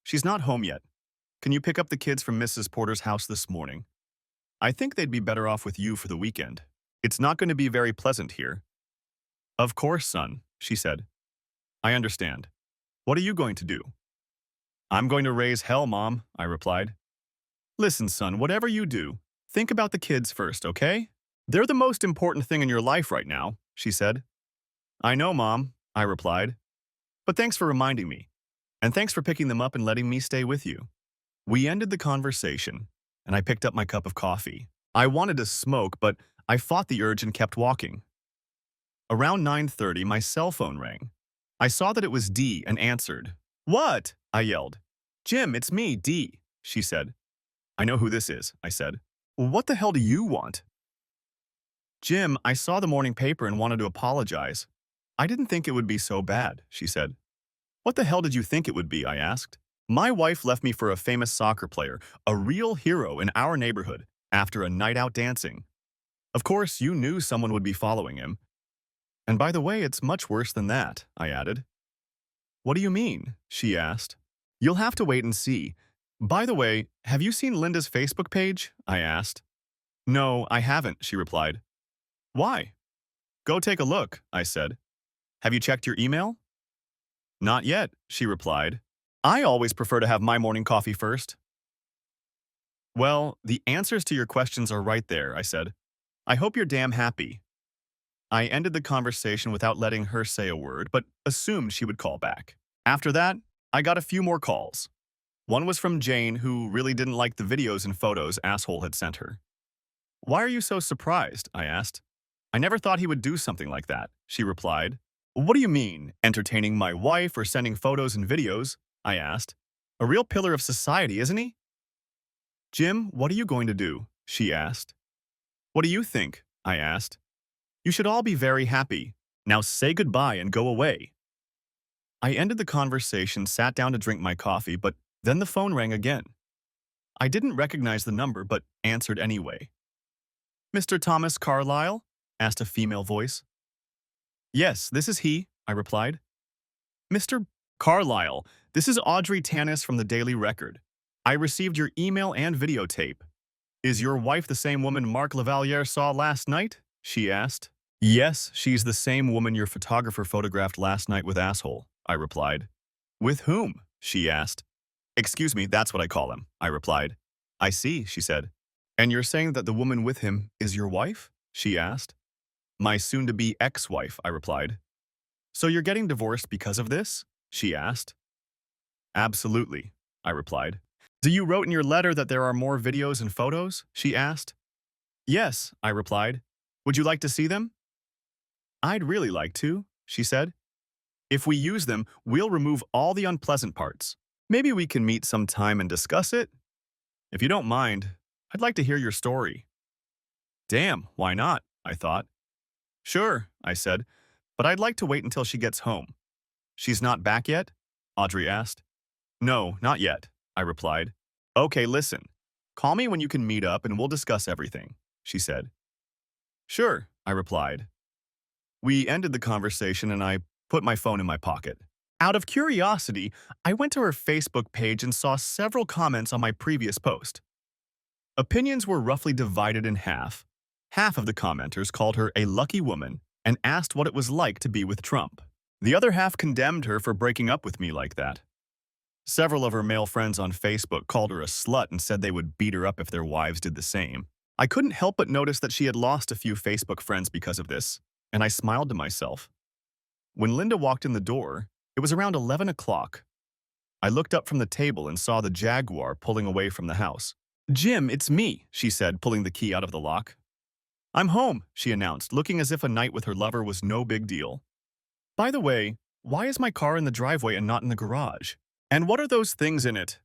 "She's not home yet. Can you pick up the kids from Mrs. Porter's house this morning? I think they'd be better off with you for the weekend. It's not going to be very pleasant here." "Of course, son," she said. "I understand. What are you going to do?" "I'm going to raise hell, Mom," I replied. "Listen, son, whatever you do, think about the kids first, okay? They're the most important thing in your life right now," she said. "I know, Mom," I replied. "But thanks for reminding me, and thanks for picking them up and letting me stay with you." We ended the conversation, and I picked up my cup of coffee. I wanted to smoke, but I fought the urge and kept walking. Around 9:30, my cell phone rang. I saw that it was Dee and answered. "What?" I yelled. "Jim, it's me, Dee," she said. "I know who this is," I said. "What the hell do you want?" "Jim, I saw the morning paper and wanted to apologize. I didn't think it would be so bad," she said. "What the hell did you think it would be?" I asked. "My wife left me for a famous soccer player, a real hero in our neighborhood, after a night out dancing. Of course, you knew someone would be following him. And by the way, it's much worse than that, I added. What do you mean? She asked. You'll have to wait and see. By the way, have you seen Linda's Facebook page? I asked. No, I haven't, she replied. Why? Go take a look, I said. Have you checked your email? Not yet, she replied. I always prefer to have my morning coffee first. Well, the answers to your questions are right there, I said. I hope you're damn happy. I ended the conversation without letting her say a word, but assumed she would call back. After that, I got a few more calls. One was from Jane, who really didn't like the videos and photos Asshole had sent her. Why are you so surprised? I asked. I never thought he would do something like that, she replied. What do you mean, entertaining my wife or sending photos and videos? I asked. A real pillar of society, isn't he? Jim, what are you going to do? She asked. What do you think? I asked. You should all be very happy. Now say goodbye and go away. I ended the conversation, sat down to drink my coffee, but then the phone rang again. I didn't recognize the number, but answered anyway. Mr. Thomas Carlyle? Asked a female voice. Yes, this is he, I replied. Mr. Carlyle, this is Audrey Tanis from the Daily Record. I received your email and videotape. Is your wife the same woman Mark Lavaliere saw last night? She asked. Yes, she's the same woman your photographer photographed last night with Asshole, I replied. With whom? She asked. Excuse me, that's what I call him, I replied. I see, she said. And you're saying that the woman with him is your wife? She asked. My soon-to-be ex-wife, I replied. So you're getting divorced because of this? She asked. Absolutely, I replied. Do you wrote in your letter that there are more videos and photos? She asked. Yes, I replied. Would you like to see them? I'd really like to, she said. If we use them, we'll remove all the unpleasant parts. Maybe we can meet sometime and discuss it? If you don't mind, I'd like to hear your story. Damn, why not? I thought. Sure, I said, but I'd like to wait until she gets home. She's not back yet? Audrey asked. No, not yet, I replied. Okay, listen. Call me when you can meet up and we'll discuss everything, she said. Sure, I replied. We ended the conversation and I put my phone in my pocket. Out of curiosity, I went to her Facebook page and saw several comments on my previous post. Opinions were roughly divided in half. Half of the commenters called her a lucky woman and asked what it was like to be with Trump. The other half condemned her for breaking up with me like that. Several of her male friends on Facebook called her a slut and said they would beat her up if their wives did the same. I couldn't help but notice that she had lost a few Facebook friends because of this, and I smiled to myself. When Linda walked in the door, it was around 11 o'clock. I looked up from the table and saw the Jaguar pulling away from the house. Jim, it's me, she said, pulling the key out of the lock. I'm home, she announced, looking as if a night with her lover was no big deal. By the way, why is my car in the driveway and not in the garage? And what are those things in it?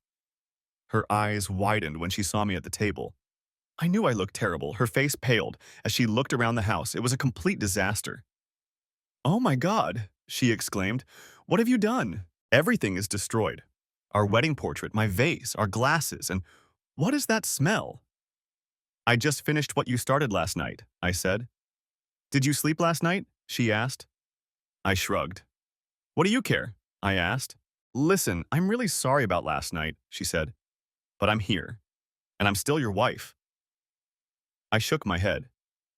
Her eyes widened when she saw me at the table. I knew I looked terrible. Her face paled as she looked around the house. It was a complete disaster. Oh my God, she exclaimed. What have you done? Everything is destroyed. Our wedding portrait, my vase, our glasses, and what is that smell? I just finished what you started last night, I said. Did you sleep last night? She asked. I shrugged. What do you care? I asked. Listen, I'm really sorry about last night, she said. But I'm here, and I'm still your wife. I shook my head.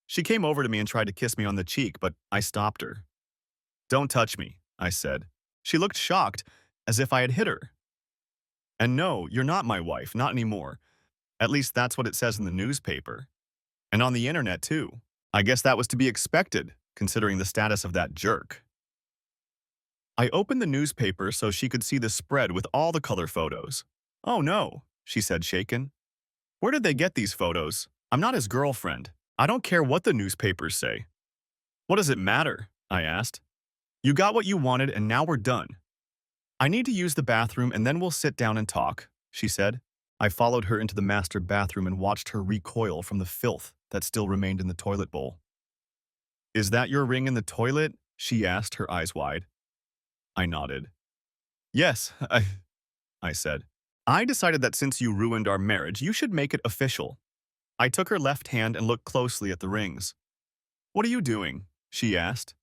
She came over to me and tried to kiss me on the cheek, but I stopped her. Don't touch me, I said. She looked shocked, as if I had hit her. And no, you're not my wife, not anymore. At least that's what it says in the newspaper. And on the internet, too. I guess that was to be expected, considering the status of that jerk. I opened the newspaper so she could see the spread with all the color photos. Oh no, she said, shaken. Where did they get these photos? I'm not his girlfriend. I don't care what the newspapers say. What does it matter? I asked. You got what you wanted and now we're done. I need to use the bathroom and then we'll sit down and talk, she said. I followed her into the master bathroom and watched her recoil from the filth that still remained in the toilet bowl. Is that your ring in the toilet? She asked, her eyes wide. I nodded. Yes, I said. I decided that since you ruined our marriage, you should make it official. I took her left hand and looked closely at the rings. "What are you doing?" she asked.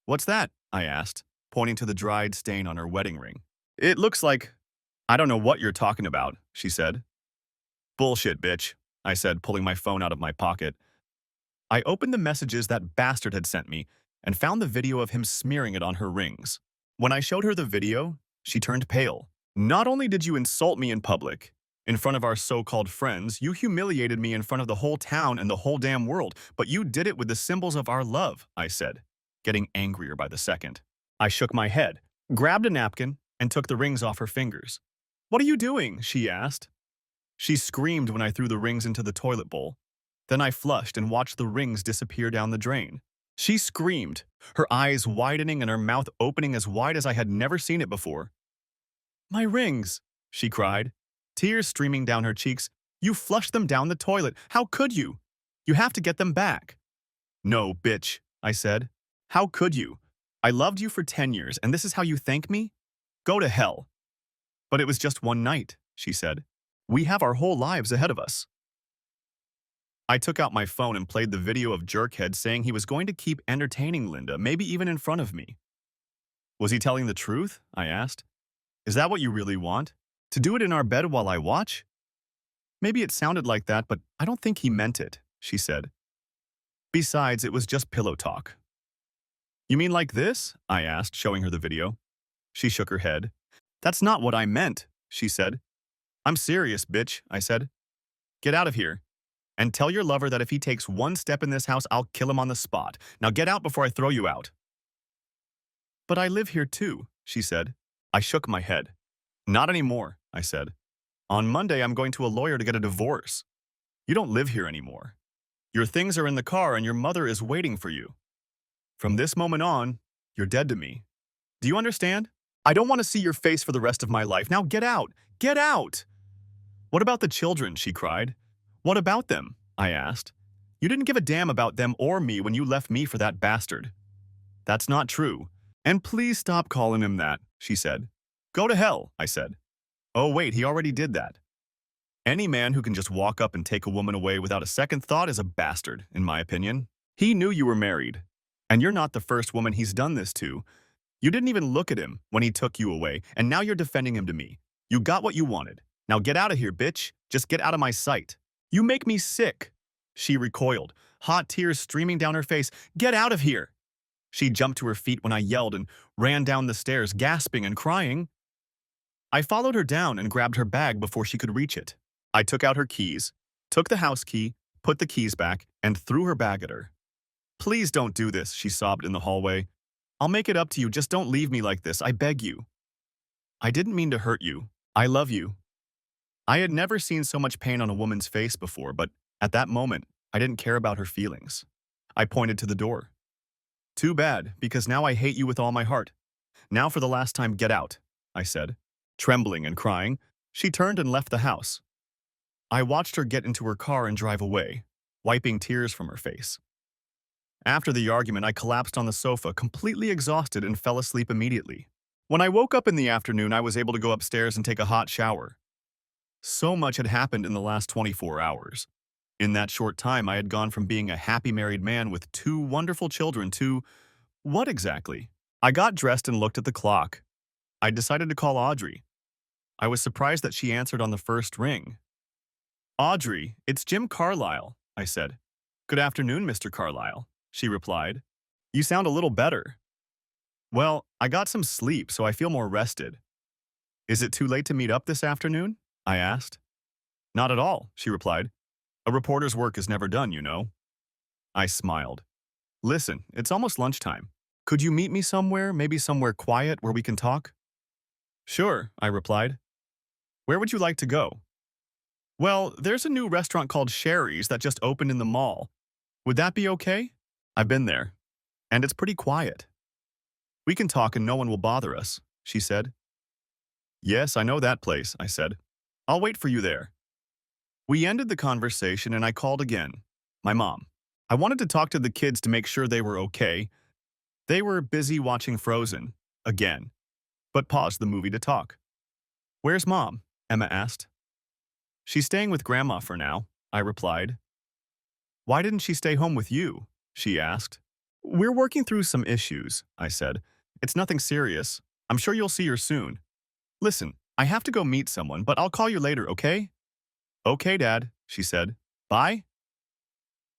"What's that?" I asked, pointing to the dried stain on her wedding ring. "It looks like— I don't know what you're talking about," she said. "Bullshit, bitch," I said, pulling my phone out of my pocket. I opened the messages that bastard had sent me and found the video of him smearing it on her rings. When I showed her the video, she turned pale. "Not only did you insult me in public, in front of our so-called friends, you humiliated me in front of the whole town and the whole damn world, but you did it with the symbols of our love," I said, getting angrier by the second. I shook my head, grabbed a napkin, and took the rings off her fingers. "What are you doing?" she asked. She screamed when I threw the rings into the toilet bowl. Then I flushed and watched the rings disappear down the drain. She screamed, her eyes widening and her mouth opening as wide as I had never seen it before. "My rings!" she cried, tears streaming down her cheeks. "You flushed them down the toilet. How could you? You have to get them back." "No, bitch," I said. "How could you? I loved you for 10 years, and this is how you thank me? Go to hell." "But it was just one night," she said. "We have our whole lives ahead of us." I took out my phone and played the video of Jerkhead saying he was going to keep entertaining Linda, maybe even in front of me. "Was he telling the truth?" I asked. "Is that what you really want? To do it in our bed while I watch?" "Maybe it sounded like that, but I don't think he meant it," she said. "Besides, it was just pillow talk." "You mean like this?" I asked, showing her the video. She shook her head. "That's not what I meant," she said. "I'm serious, bitch," I said. "Get out of here. And tell your lover that if he takes one step in this house, I'll kill him on the spot. Now get out before I throw you out." "But I live here too," she said. I shook my head. "Not anymore," I said. "On Monday, I'm going to a lawyer to get a divorce. You don't live here anymore. Your things are in the car and your mother is waiting for you. From this moment on, you're dead to me. Do you understand? I don't want to see your face for the rest of my life. Now get out! Get out!" "What about the children?" she cried. "What about them?" I asked. "You didn't give a damn about them or me when you left me for that bastard." "That's not true. And please stop calling him that," she said. "Go to hell," I said. "Oh wait, he already did that." Any man who can just walk up and take a woman away without a second thought is a bastard, in my opinion. He knew you were married. And you're not the first woman he's done this to. You didn't even look at him when he took you away, and now you're defending him to me. You got what you wanted. Now get out of here, bitch. Just get out of my sight. "You make me sick." She recoiled, hot tears streaming down her face. "Get out of here." She jumped to her feet when I yelled and ran down the stairs, gasping and crying. I followed her down and grabbed her bag before she could reach it. I took out her keys, took the house key, put the keys back, and threw her bag at her. "Please don't do this," she sobbed in the hallway. "I'll make it up to you, just don't leave me like this, I beg you." "I didn't mean to hurt you. I love you." I had never seen so much pain on a woman's face before, but at that moment, I didn't care about her feelings. I pointed to the door. "Too bad, because now I hate you with all my heart. Now for the last time, get out," I said. Trembling and crying, she turned and left the house. I watched her get into her car and drive away, wiping tears from her face. After the argument, I collapsed on the sofa, completely exhausted, and fell asleep immediately. When I woke up in the afternoon, I was able to go upstairs and take a hot shower. So much had happened in the last 24 hours. In that short time, I had gone from being a happy married man with 2 wonderful children to— what exactly? I got dressed and looked at the clock. I decided to call Audrey. I was surprised that she answered on the first ring. "Audrey, it's Jim Carlyle," I said. "Good afternoon, Mr. Carlyle," she replied. "You sound a little better." "Well, I got some sleep, so I feel more rested." "Is it too late to meet up this afternoon?" I asked. "Not at all," she replied. "A reporter's work is never done, you know." I smiled. "Listen, it's almost lunchtime. Could you meet me somewhere, maybe somewhere quiet where we can talk?" "Sure," I replied. "Where would you like to go?" "Well, there's a new restaurant called Sherry's that just opened in the mall. Would that be okay? I've been there, and it's pretty quiet." "We can talk and no one will bother us," she said. "Yes, I know that place," I said. "I'll wait for you there." We ended the conversation and I called again. My mom. I wanted to talk to the kids to make sure they were okay. They were busy watching Frozen, again, but paused the movie to talk. "Where's Mom?" Emma asked. "She's staying with Grandma for now," I replied. Why didn't she stay home with you? She asked. We're working through some issues, I said. It's nothing serious. I'm sure you'll see her soon. Listen, I have to go meet someone, but I'll call you later, okay? Okay, Dad, she said. Bye?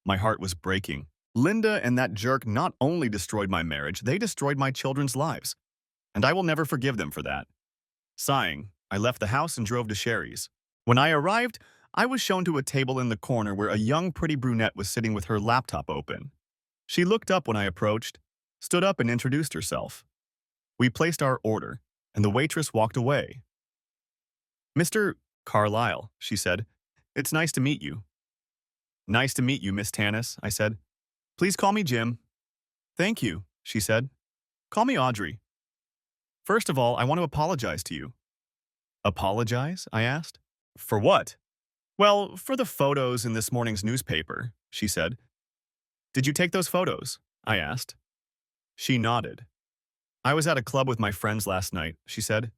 My heart was breaking. Linda and that jerk not only destroyed my marriage, they destroyed my children's lives. And I will never forgive them for that. Sighing, I left the house and drove to Sherry's. When I arrived, I was shown to a table in the corner where a young, pretty brunette was sitting with her laptop open. She looked up when I approached, stood up and introduced herself. We placed our order, and the waitress walked away. Mr. Carlyle, she said. It's nice to meet you. Nice to meet you, Miss Tanis, I said. Please call me Jim. Thank you, she said. Call me Audrey. First of all, I want to apologize to you. Apologize? I asked. For what? Well, for the photos in this morning's newspaper, she said. Did you take those photos? I asked. She nodded. I was at a club with my friends last night, she said.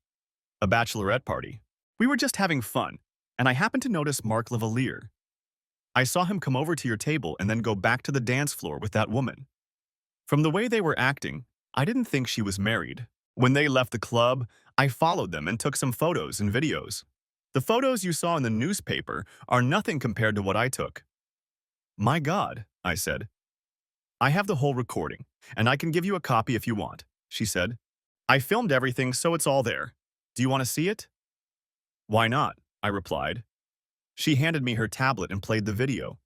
A bachelorette party. We were just having fun, and I happened to notice Mark Lavalier. I saw him come over to your table and then go back to the dance floor with that woman. From the way they were acting, I didn't think she was married. When they left the club, I followed them and took some photos and videos. The photos you saw in the newspaper are nothing compared to what I took. My God, I said. I have the whole recording, and I can give you a copy if you want, she said. I filmed everything, so it's all there. Do you want to see it? Why not? I replied. She handed me her tablet and played the video.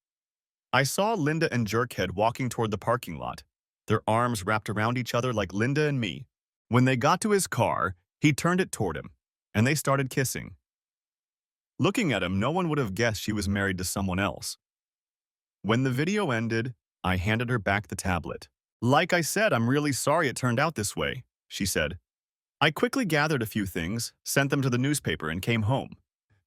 I saw Linda and Jerkhead walking toward the parking lot, their arms wrapped around each other like Linda and me. When they got to his car, he turned it toward him, and they started kissing. Looking at him, no one would have guessed she was married to someone else. When the video ended, I handed her back the tablet. Like I said, I'm really sorry it turned out this way, she said. I quickly gathered a few things, sent them to the newspaper, and came home.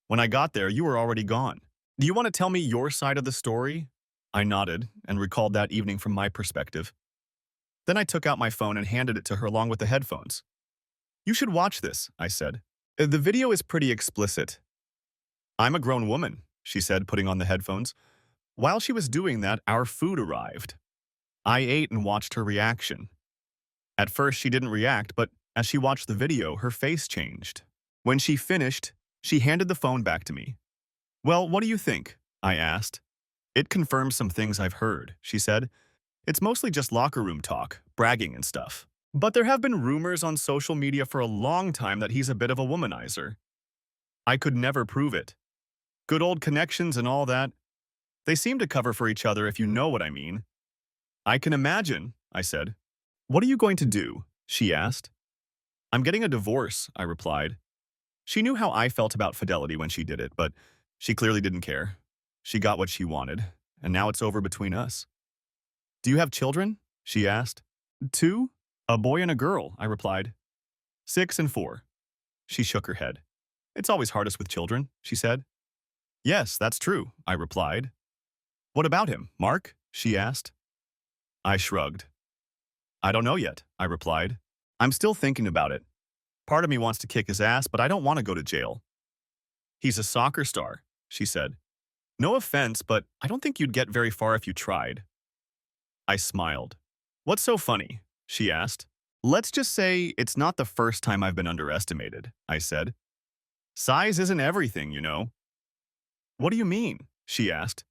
When I got there, you were already gone. Do you want to tell me your side of the story? I nodded and recalled that evening from my perspective. Then I took out my phone and handed it to her along with the headphones. You should watch this, I said. The video is pretty explicit. I'm a grown woman, she said, putting on the headphones. While she was doing that, our food arrived. I ate and watched her reaction. At first, she didn't react, but as she watched the video, her face changed. When she finished, she handed the phone back to me. Well, what do you think? I asked. It confirms some things I've heard, she said. It's mostly just locker room talk, bragging and stuff. But there have been rumors on social media for a long time that he's a bit of a womanizer. I could never prove it. Good old connections and all that. They seem to cover for each other if you know what I mean. I can imagine, I said. What are you going to do? She asked. I'm getting a divorce, I replied. She knew how I felt about fidelity when she did it, but she clearly didn't care. She got what she wanted, and now it's over between us. Do you have children? She asked. 2? A boy and a girl, I replied. 6 and 4. She shook her head. It's always hardest with children, she said. Yes, that's true, I replied. What about him, Mark? She asked. I shrugged. I don't know yet, I replied. I'm still thinking about it. Part of me wants to kick his ass, but I don't want to go to jail. He's a soccer star, she said. No offense, but I don't think you'd get very far if you tried. I smiled. What's so funny? She asked. Let's just say it's not the first time I've been underestimated, I said. Size isn't everything, you know. What do you mean? She asked.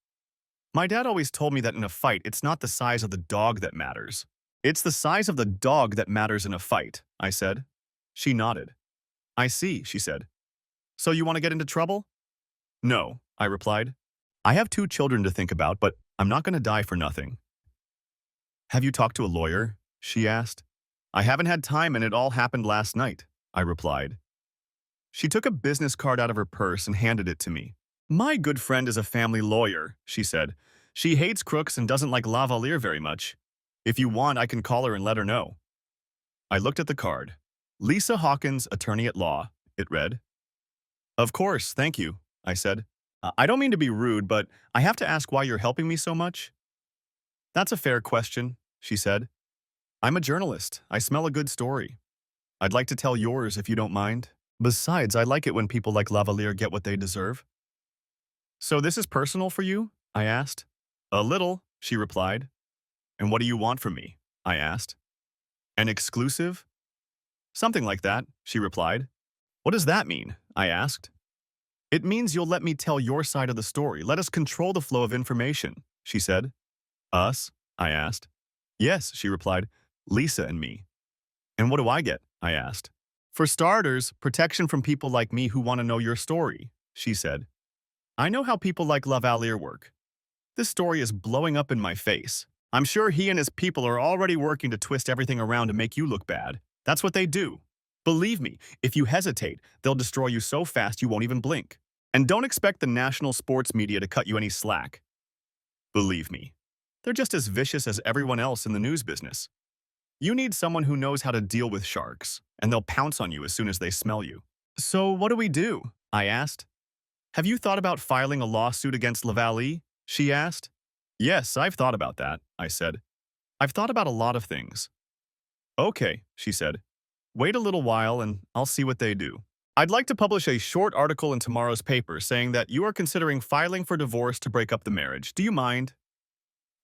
My dad always told me that in a fight, it's not the size of the dog that matters. It's the size of the dog that matters in a fight, I said. She nodded. I see, she said. So you want to get into trouble? No, I replied. I have 2 children to think about, but I'm not going to die for nothing. Have you talked to a lawyer? She asked. I haven't had time and it all happened last night, I replied. She took a business card out of her purse and handed it to me. My good friend is a family lawyer, she said. She hates crooks and doesn't like Lavalier very much. If you want, I can call her and let her know. I looked at the card. Lisa Hawkins, attorney at law, it read. Of course, thank you, I said. I don't mean to be rude, but I have to ask why you're helping me so much. That's a fair question, she said. I'm a journalist. I smell a good story. I'd like to tell yours if you don't mind. Besides, I like it when people like Lavalier get what they deserve. So this is personal for you? I asked. A little, she replied. And what do you want from me? I asked. An exclusive? Something like that, she replied. What does that mean? I asked. It means you'll let me tell your side of the story. Let us control the flow of information, she said. Us? I asked. Yes, she replied. Lisa and me. And what do I get? I asked. For starters, protection from people like me who want to know your story, she said. I know how people like Lavalier work. This story is blowing up in my face. I'm sure he and his people are already working to twist everything around to make you look bad. That's what they do. Believe me, if you hesitate, they'll destroy you so fast you won't even blink. And don't expect the national sports media to cut you any slack. Believe me, they're just as vicious as everyone else in the news business. You need someone who knows how to deal with sharks, and they'll pounce on you as soon as they smell you. So what do we do? I asked. Have you thought about filing a lawsuit against Lavalley? She asked. Yes, I've thought about that, I said. I've thought about a lot of things. Okay, she said. Wait a little while and I'll see what they do. I'd like to publish a short article in tomorrow's paper saying that you are considering filing for divorce to break up the marriage. Do you mind?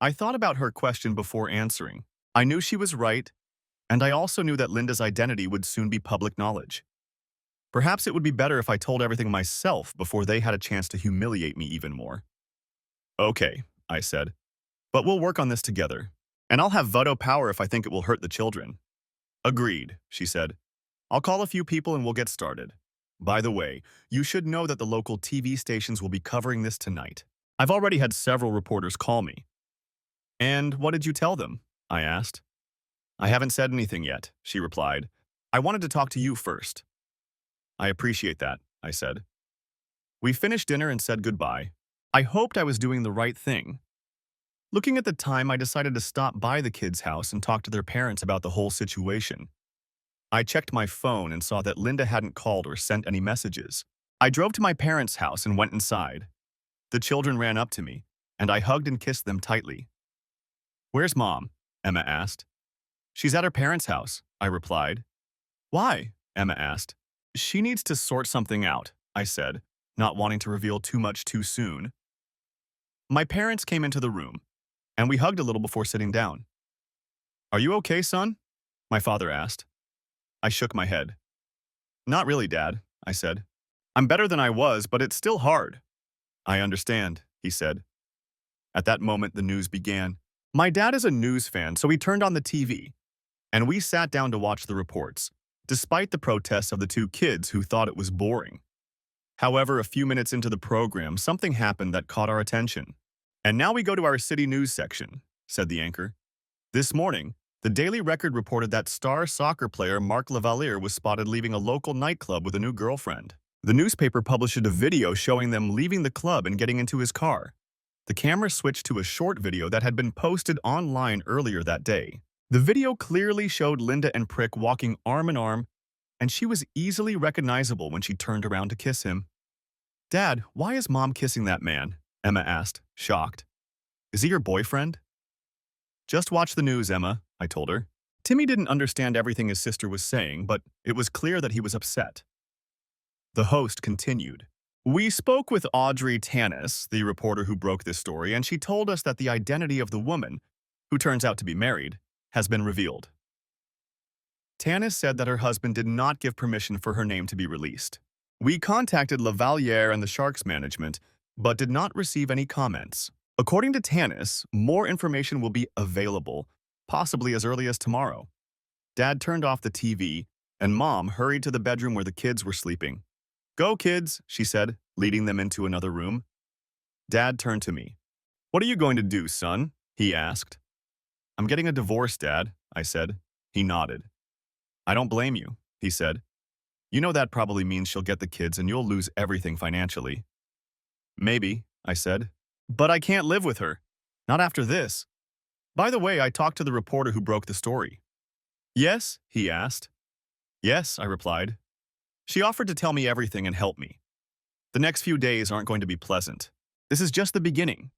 I thought about her question before answering. I knew she was right, and I also knew that Linda's identity would soon be public knowledge. Perhaps it would be better if I told everything myself before they had a chance to humiliate me even more. Okay, I said, but we'll work on this together, and I'll have veto power if I think it will hurt the children. Agreed, she said. I'll call a few people and we'll get started. By the way, you should know that the local TV stations will be covering this tonight. I've already had several reporters call me. And what did you tell them? I asked. I haven't said anything yet, she replied. I wanted to talk to you first. I appreciate that, I said. We finished dinner and said goodbye. I hoped I was doing the right thing. Looking at the time, I decided to stop by the kids' house and talk to their parents about the whole situation. I checked my phone and saw that Linda hadn't called or sent any messages. I drove to my parents' house and went inside. The children ran up to me, and I hugged and kissed them tightly. Where's Mom? Emma asked. She's at her parents' house, I replied. Why? Emma asked. She needs to sort something out, I said, not wanting to reveal too much too soon. My parents came into the room, and we hugged a little before sitting down. Are you okay, son? My father asked. I shook my head. Not really, Dad, I said. I'm better than I was, but it's still hard. I understand, he said. At that moment, the news began. My dad is a news fan, so he turned on the TV, and we sat down to watch the reports, despite the protests of the two kids who thought it was boring. However, a few minutes into the program, something happened that caught our attention. And now we go to our city news section, said the anchor. This morning, the Daily Record reported that star soccer player Mark Lavalier was spotted leaving a local nightclub with a new girlfriend. The newspaper published a video showing them leaving the club and getting into his car. The camera switched to a short video that had been posted online earlier that day. The video clearly showed Linda and Prick walking arm in arm, and she was easily recognizable when she turned around to kiss him. Dad, why is Mom kissing that man? Emma asked, shocked. Is he your boyfriend? Just watch the news, Emma, I told her. Timmy didn't understand everything his sister was saying, but it was clear that he was upset. The host continued. We spoke with Audrey Tanis, the reporter who broke this story, and she told us that the identity of the woman, who turns out to be married, has been revealed. Tanis said that her husband did not give permission for her name to be released. We contacted Lavalier and the Sharks management, but did not receive any comments. According to Tanis, more information will be available, possibly as early as tomorrow. Dad turned off the TV, and Mom hurried to the bedroom where the kids were sleeping. Go, kids, she said, leading them into another room. Dad turned to me. What are you going to do, son? He asked. I'm getting a divorce, Dad, I said. He nodded. I don't blame you, he said. You know that probably means she'll get the kids and you'll lose everything financially. Maybe, I said. But I can't live with her. Not after this. By the way, I talked to the reporter who broke the story. Yes, he asked. Yes, I replied. She offered to tell me everything and help me. The next few days aren't going to be pleasant. This is just the beginning.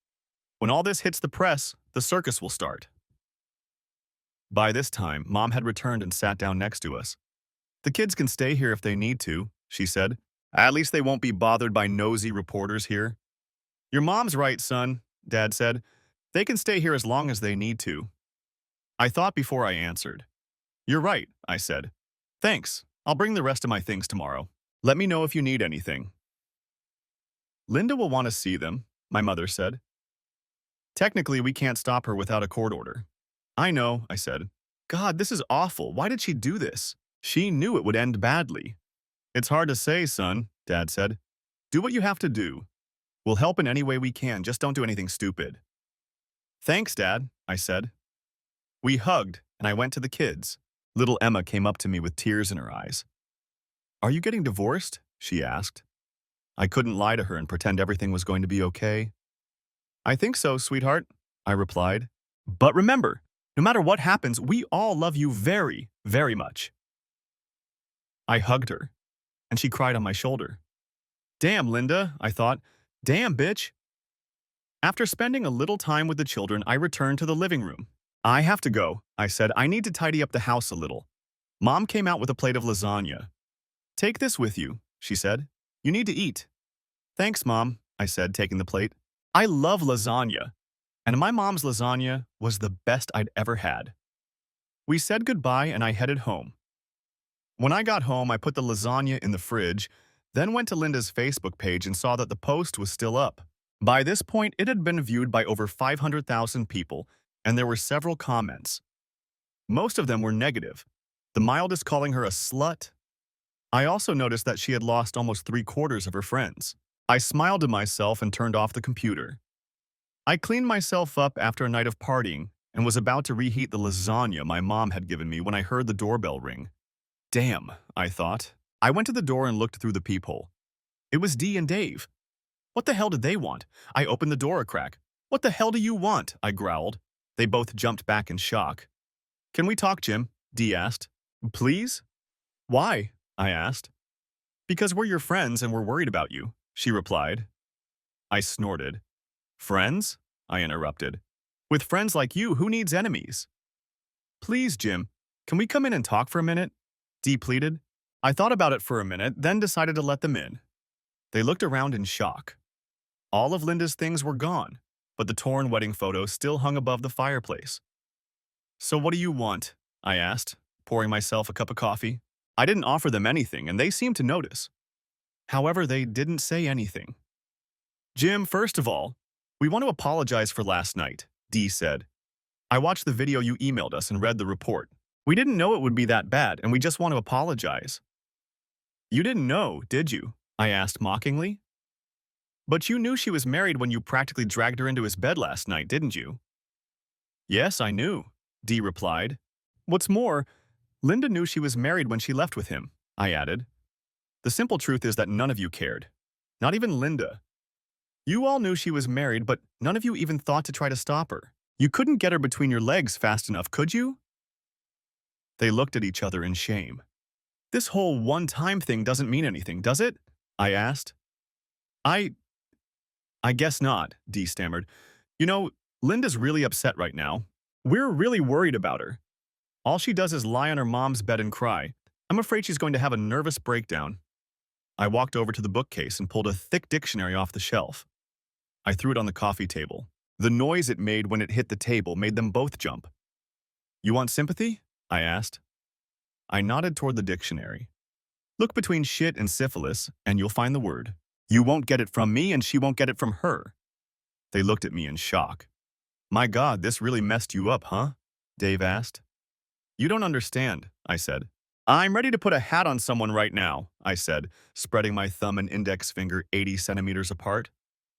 When all this hits the press, the circus will start. By this time, Mom had returned and sat down next to us. The kids can stay here if they need to, she said. At least they won't be bothered by nosy reporters here. Your mom's right, son, Dad said. They can stay here as long as they need to. I thought before I answered. You're right, I said. Thanks. I'll bring the rest of my things tomorrow. Let me know if you need anything. Linda will want to see them, my mother said. Technically, we can't stop her without a court order. I know, I said. God, this is awful. Why did she do this? She knew it would end badly. It's hard to say, son, Dad said. Do what you have to do. We'll help in any way we can, just don't do anything stupid. Thanks, Dad, I said. We hugged, and I went to the kids. Little Emma came up to me with tears in her eyes. Are you getting divorced? She asked. I couldn't lie to her and pretend everything was going to be okay. I think so, sweetheart, I replied. But remember, no matter what happens, we all love you very, very much. I hugged her, and she cried on my shoulder. Damn, Linda, I thought. Damn, bitch. After spending a little time with the children, I returned to the living room. I have to go, I said. I need to tidy up the house a little. Mom came out with a plate of lasagna. Take this with you, she said. You need to eat. Thanks, Mom, I said, taking the plate. I love lasagna, and my mom's lasagna was the best I'd ever had. We said goodbye and I headed home. When I got home, I put the lasagna in the fridge, then went to Linda's Facebook page and saw that the post was still up. By this point, it had been viewed by over 500,000 people, and there were several comments. Most of them were negative, the mildest calling her a slut. I also noticed that she had lost almost 3/4 of her friends. I smiled to myself and turned off the computer. I cleaned myself up after a night of partying and was about to reheat the lasagna my mom had given me when I heard the doorbell ring. Damn, I thought. I went to the door and looked through the peephole. It was Dee and Dave. What the hell did they want? I opened the door a crack. What the hell do you want? I growled. They both jumped back in shock. Can we talk, Jim? Dee asked. Please? Why? I asked. Because we're your friends and we're worried about you, she replied. I snorted. Friends? I interrupted. With friends like you, who needs enemies? Please, Jim, can we come in and talk for a minute? Dee pleaded. I thought about it for a minute, then decided to let them in. They looked around in shock. All of Linda's things were gone, but the torn wedding photo still hung above the fireplace. So what do you want? I asked, pouring myself a cup of coffee. I didn't offer them anything, and they seemed to notice. However, they didn't say anything. Jim, first of all, we want to apologize for last night, Dee said. I watched the video you emailed us and read the report. We didn't know it would be that bad, and we just want to apologize. You didn't know, did you? I asked mockingly. But you knew she was married when you practically dragged her into his bed last night, didn't you? Yes, I knew, Dee replied. What's more, Linda knew she was married when she left with him, I added. The simple truth is that none of you cared. Not even Linda. You all knew she was married, but none of you even thought to try to stop her. You couldn't get her between your legs fast enough, could you? They looked at each other in shame. This whole one-time thing doesn't mean anything, does it? I asked. I guess not, Dee stammered. You know, Linda's really upset right now. We're really worried about her. All she does is lie on her mom's bed and cry. I'm afraid she's going to have a nervous breakdown. I walked over to the bookcase and pulled a thick dictionary off the shelf. I threw it on the coffee table. The noise it made when it hit the table made them both jump. You want sympathy? I asked. I nodded toward the dictionary. Look between shit and syphilis, and you'll find the word. You won't get it from me, and she won't get it from her. They looked at me in shock. My God, this really messed you up, huh? Dave asked. You don't understand, I said. I'm ready to put a hat on someone right now, I said, spreading my thumb and index finger 80 centimeters apart.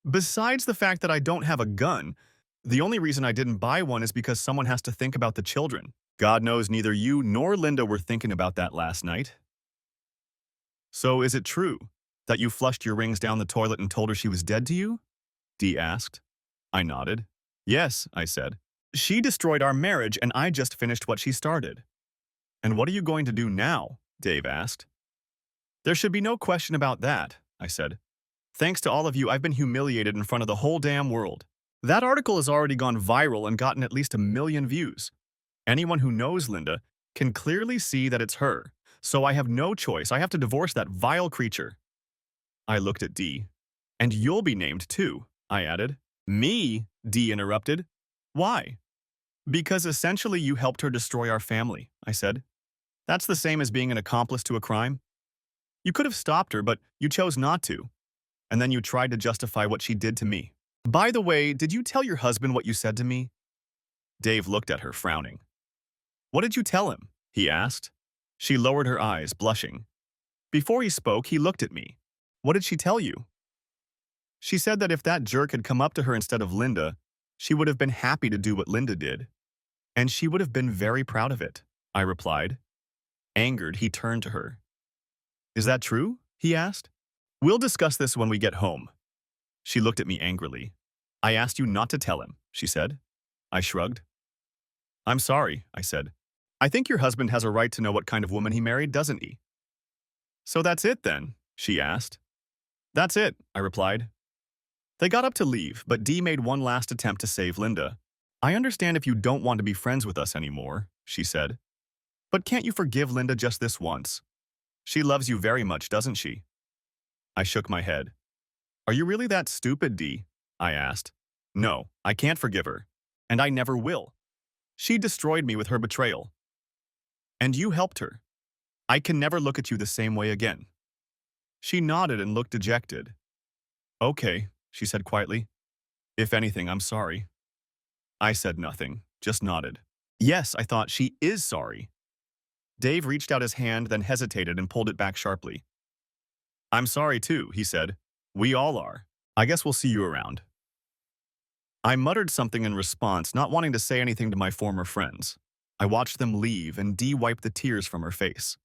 Besides the fact that I don't have a gun, the only reason I didn't buy one is because someone has to think about the children. God knows neither you nor Linda were thinking about that last night. So is it true that you flushed your rings down the toilet and told her she was dead to you? Dee asked. I nodded. Yes, I said. She destroyed our marriage and I just finished what she started. And what are you going to do now? Dave asked. There should be no question about that, I said. Thanks to all of you, I've been humiliated in front of the whole damn world. That article has already gone viral and gotten at least 1 million views. Anyone who knows Linda can clearly see that it's her, so I have no choice. I have to divorce that vile creature. I looked at Dee. And you'll be named too, I added. Me? Dee interrupted. Why? Because essentially you helped her destroy our family, I said. That's the same as being an accomplice to a crime. You could have stopped her, but you chose not to. And then you tried to justify what she did to me. By the way, did you tell your husband what you said to me? Dave looked at her, frowning. What did you tell him? He asked. She lowered her eyes, blushing. Before he spoke, he looked at me. What did she tell you? She said that if that jerk had come up to her instead of Linda, she would have been happy to do what Linda did. And she would have been very proud of it, I replied. Angered, he turned to her. Is that true? He asked. We'll discuss this when we get home. She looked at me angrily. I asked you not to tell him, she said. I shrugged. I'm sorry, I said. I think your husband has a right to know what kind of woman he married, doesn't he? So that's it then, she asked. That's it, I replied. They got up to leave, but Dee made one last attempt to save Linda. I understand if you don't want to be friends with us anymore, she said. But can't you forgive Linda just this once? She loves you very much, doesn't she? I shook my head. Are you really that stupid, Dee? I asked. No, I can't forgive her. And I never will. She destroyed me with her betrayal. And you helped her. I can never look at you the same way again. She nodded and looked dejected. Okay, she said quietly. If anything, I'm sorry. I said nothing, just nodded. Yes, I thought, she is sorry. Dave reached out his hand, then hesitated and pulled it back sharply. I'm sorry too, he said. We all are. I guess we'll see you around. I muttered something in response, not wanting to say anything to my former friends. I watched them leave, and Dee wiped the tears from her face.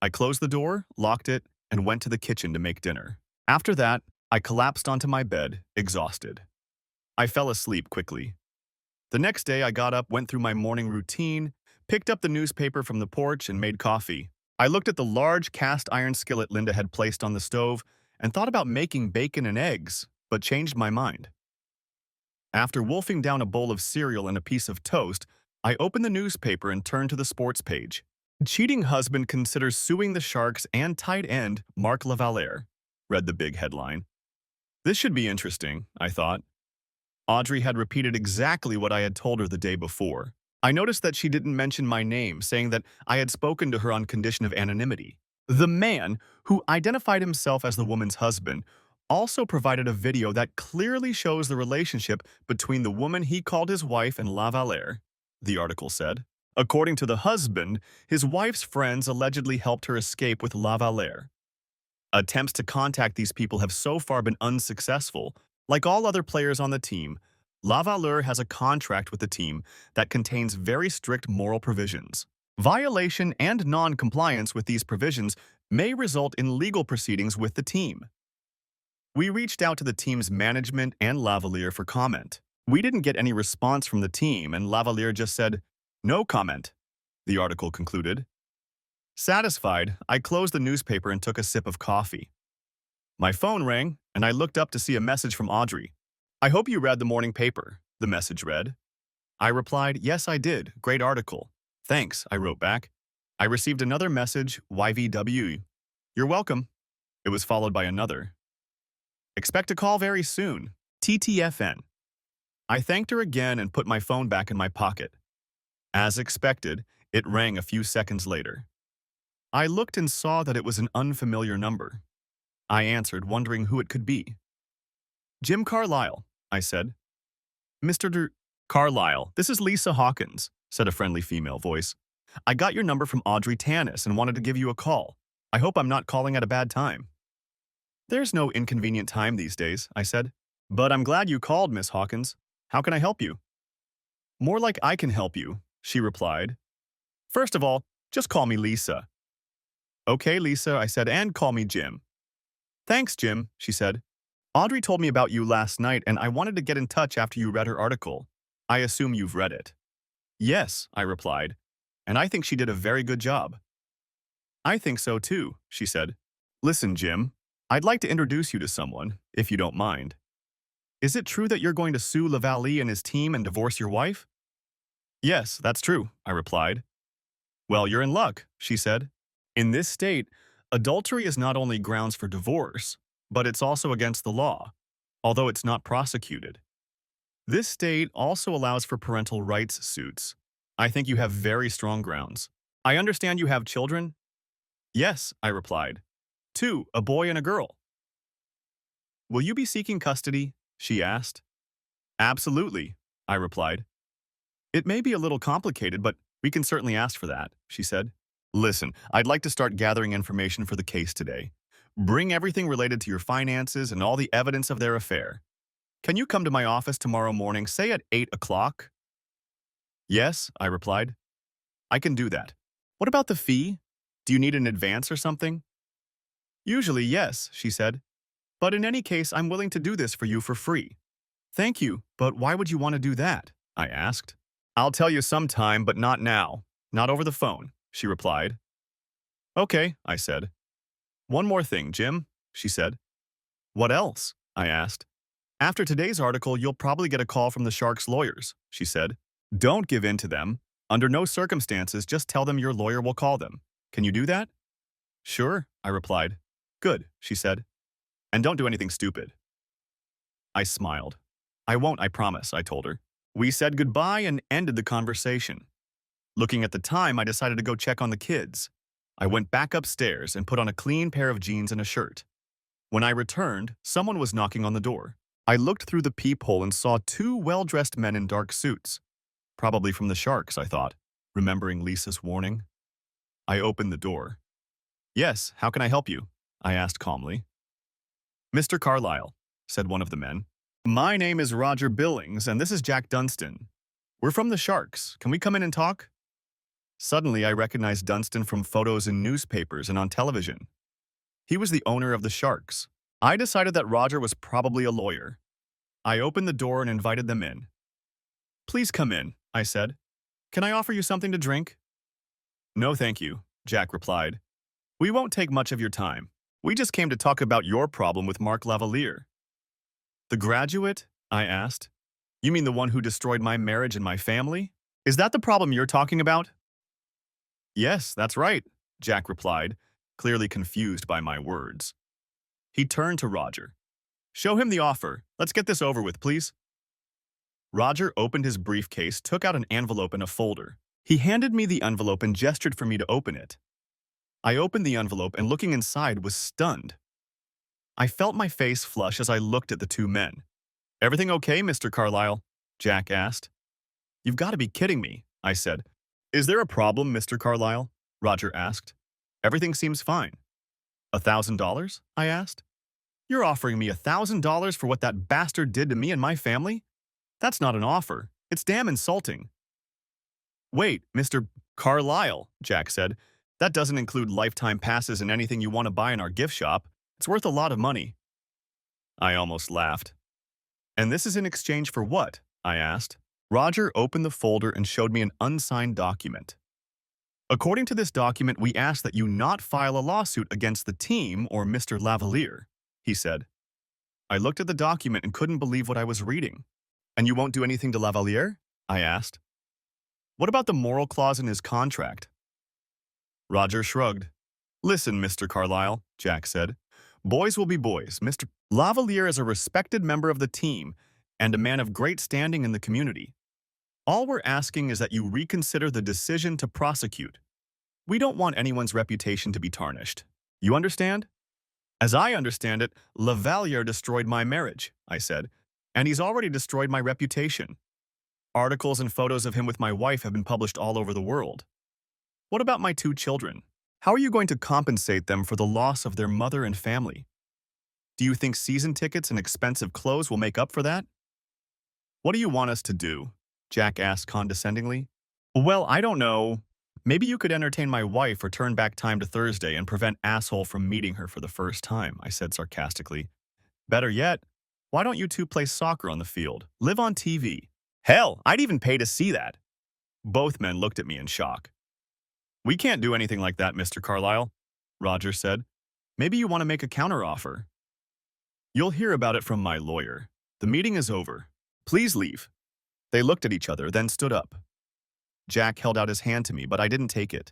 I closed the door, locked it, and went to the kitchen to make dinner. After that, I collapsed onto my bed, exhausted. I fell asleep quickly. The next day, I got up, went through my morning routine, picked up the newspaper from the porch, and made coffee. I looked at the large cast iron skillet Linda had placed on the stove and thought about making bacon and eggs, but changed my mind. After wolfing down a bowl of cereal and a piece of toast, I opened the newspaper and turned to the sports page. Cheating husband considers suing the Sharks and tight end Mark Lavalliere, read the big headline. This should be interesting, I thought. Audrey had repeated exactly what I had told her the day before. I noticed that she didn't mention my name, saying that I had spoken to her on condition of anonymity. The man, who identified himself as the woman's husband, also provided a video that clearly shows the relationship between the woman he called his wife and Lavalliere, the article said. According to the husband, his wife's friends allegedly helped her escape with Lavalliere. Attempts to contact these people have so far been unsuccessful. Like all other players on the team, Lavalliere has a contract with the team that contains very strict moral provisions. Violation and non-compliance with these provisions may result in legal proceedings with the team. We reached out to the team's management and Lavalliere for comment. We didn't get any response from the team, and Lavalliere just said, "No comment," the article concluded. Satisfied, I closed the newspaper and took a sip of coffee. My phone rang, and I looked up to see a message from Audrey. "I hope you read the morning paper," the message read. I replied, "Yes, I did. Great article." "Thanks," I wrote back. I received another message, YVW. "You're welcome." It was followed by another. "Expect a call very soon. TTFN." I thanked her again and put my phone back in my pocket. As expected, it rang a few seconds later. I looked and saw that it was an unfamiliar number. I answered, wondering who it could be. "Jim Carlisle," I said. "Mr. Carlisle, this is Lisa Hawkins," said a friendly female voice. "I got your number from Audrey Tannis and wanted to give you a call. I hope I'm not calling at a bad time." "There's no inconvenient time these days," I said. "But I'm glad you called, Miss Hawkins. How can I help you?" "More like I can help you," she replied. "First of all, just call me Lisa." "Okay, Lisa," I said, "and call me Jim." "Thanks, Jim," she said. "Audrey told me about you last night, and I wanted to get in touch after you read her article. I assume you've read it." "Yes," I replied, "and I think she did a very good job." "I think so too," she said. "Listen, Jim, I'd like to introduce you to someone, if you don't mind. Is it true that you're going to sue Lavalliere and his team and divorce your wife?" "Yes, that's true," I replied. "Well, you're in luck," she said. "In this state, adultery is not only grounds for divorce, but it's also against the law, although it's not prosecuted. This state also allows for parental rights suits. I think you have very strong grounds. I understand you have children? Yes, I replied. Two, a boy and a girl. Will you be seeking custody? She asked. Absolutely, I replied. It may be a little complicated, but we can certainly ask for that, she said. Listen, I'd like to start gathering information for the case today. Bring everything related to your finances and all the evidence of their affair. Can you come to my office tomorrow morning, say at 8 o'clock? Yes, I replied. I can do that. What about the fee? Do you need an advance or something? Usually, yes, she said. But in any case, I'm willing to do this for you for free. Thank you, but why would you want to do that? I asked. I'll tell you sometime, but not now. Not over the phone, she replied. Okay, I said. One more thing, Jim, she said. What else? I asked. After today's article, you'll probably get a call from the Sharks' lawyers, she said. Don't give in to them. Under no circumstances, just tell them your lawyer will call them. Can you do that? Sure, I replied. Good, she said. And don't do anything stupid. I smiled. I won't, I promise, I told her. We said goodbye and ended the conversation. Looking at the time, I decided to go check on the kids. I went back upstairs and put on a clean pair of jeans and a shirt. When I returned, someone was knocking on the door. I looked through the peephole and saw two well-dressed men in dark suits. Probably from the Sharks, I thought, remembering Lisa's warning. I opened the door. Yes, how can I help you? I asked calmly. Mr. Carlyle, said one of the men. My name is Roger Billings, and this is Jack Dunstan. We're from the Sharks. Can we come in and talk? Suddenly, I recognized Dunstan from photos in newspapers and on television. He was the owner of the Sharks. I decided that Roger was probably a lawyer. I opened the door and invited them in. Please come in, I said. Can I offer you something to drink? No, thank you, Jack replied. We won't take much of your time. We just came to talk about your problem with Mark Lavalier. The graduate? I asked. You mean the one who destroyed my marriage and my family? Is that the problem you're talking about? Yes, that's right, Jack replied, clearly confused by my words. He turned to Roger. Show him the offer. Let's get this over with, please. Roger opened his briefcase, took out an envelope and a folder. He handed me the envelope and gestured for me to open it. I opened the envelope and looking inside was stunned. I felt my face flush as I looked at the two men. Everything okay, Mr. Carlyle? Jack asked. You've got to be kidding me, I said. Is there a problem, Mr. Carlyle? Roger asked. Everything seems fine. $1,000? I asked. You're offering me $1,000 for what that bastard did to me and my family? That's not an offer. It's damn insulting. Wait, Mr. Carlyle, Jack said. That doesn't include lifetime passes and anything you want to buy in our gift shop. It's worth a lot of money. I almost laughed. And this is in exchange for what? I asked. Roger opened the folder and showed me an unsigned document. According to this document, we ask that you not file a lawsuit against the team or Mr. Lavalier, he said. I looked at the document and couldn't believe what I was reading. And you won't do anything to Lavalier? I asked. What about the moral clause in his contract? Roger shrugged. Listen, Mr. Carlyle, Jack said. Boys will be boys. Mr. Lavalier is a respected member of the team and a man of great standing in the community. All we're asking is that you reconsider the decision to prosecute. We don't want anyone's reputation to be tarnished. You understand? As I understand it, Lavalier destroyed my marriage, I said, and he's already destroyed my reputation. Articles and photos of him with my wife have been published all over the world. What about my two children? How are you going to compensate them for the loss of their mother and family? Do you think season tickets and expensive clothes will make up for that? What do you want us to do? Jack asked condescendingly. Well, I don't know. Maybe you could entertain my wife or turn back time to Thursday and prevent asshole from meeting her for the first time, I said sarcastically. Better yet, why don't you two play soccer on the field? Live on TV. Hell, I'd even pay to see that. Both men looked at me in shock. We can't do anything like that, Mr. Carlyle, Roger said. Maybe you want to make a counteroffer. You'll hear about it from my lawyer. The meeting is over. Please leave. They looked at each other, then stood up. Jack held out his hand to me, but I didn't take it.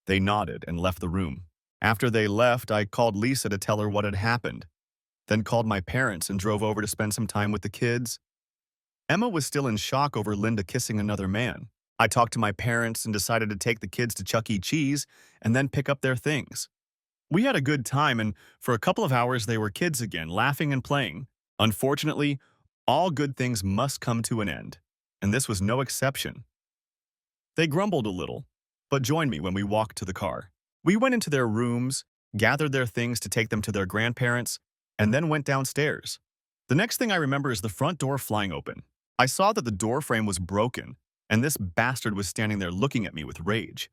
They nodded and left the room. After they left, I called Lisa to tell her what had happened, then called my parents and drove over to spend some time with the kids. Emma was still in shock over Linda kissing another man. I talked to my parents and decided to take the kids to Chuck E. Cheese and then pick up their things. We had a good time, and for a couple of hours they were kids again, laughing and playing. Unfortunately, all good things must come to an end, and this was no exception. They grumbled a little, but joined me when we walked to the car. We went into their rooms, gathered their things to take them to their grandparents, and then went downstairs. The next thing I remember is the front door flying open. I saw that the door frame was broken, and this bastard was standing there looking at me with rage.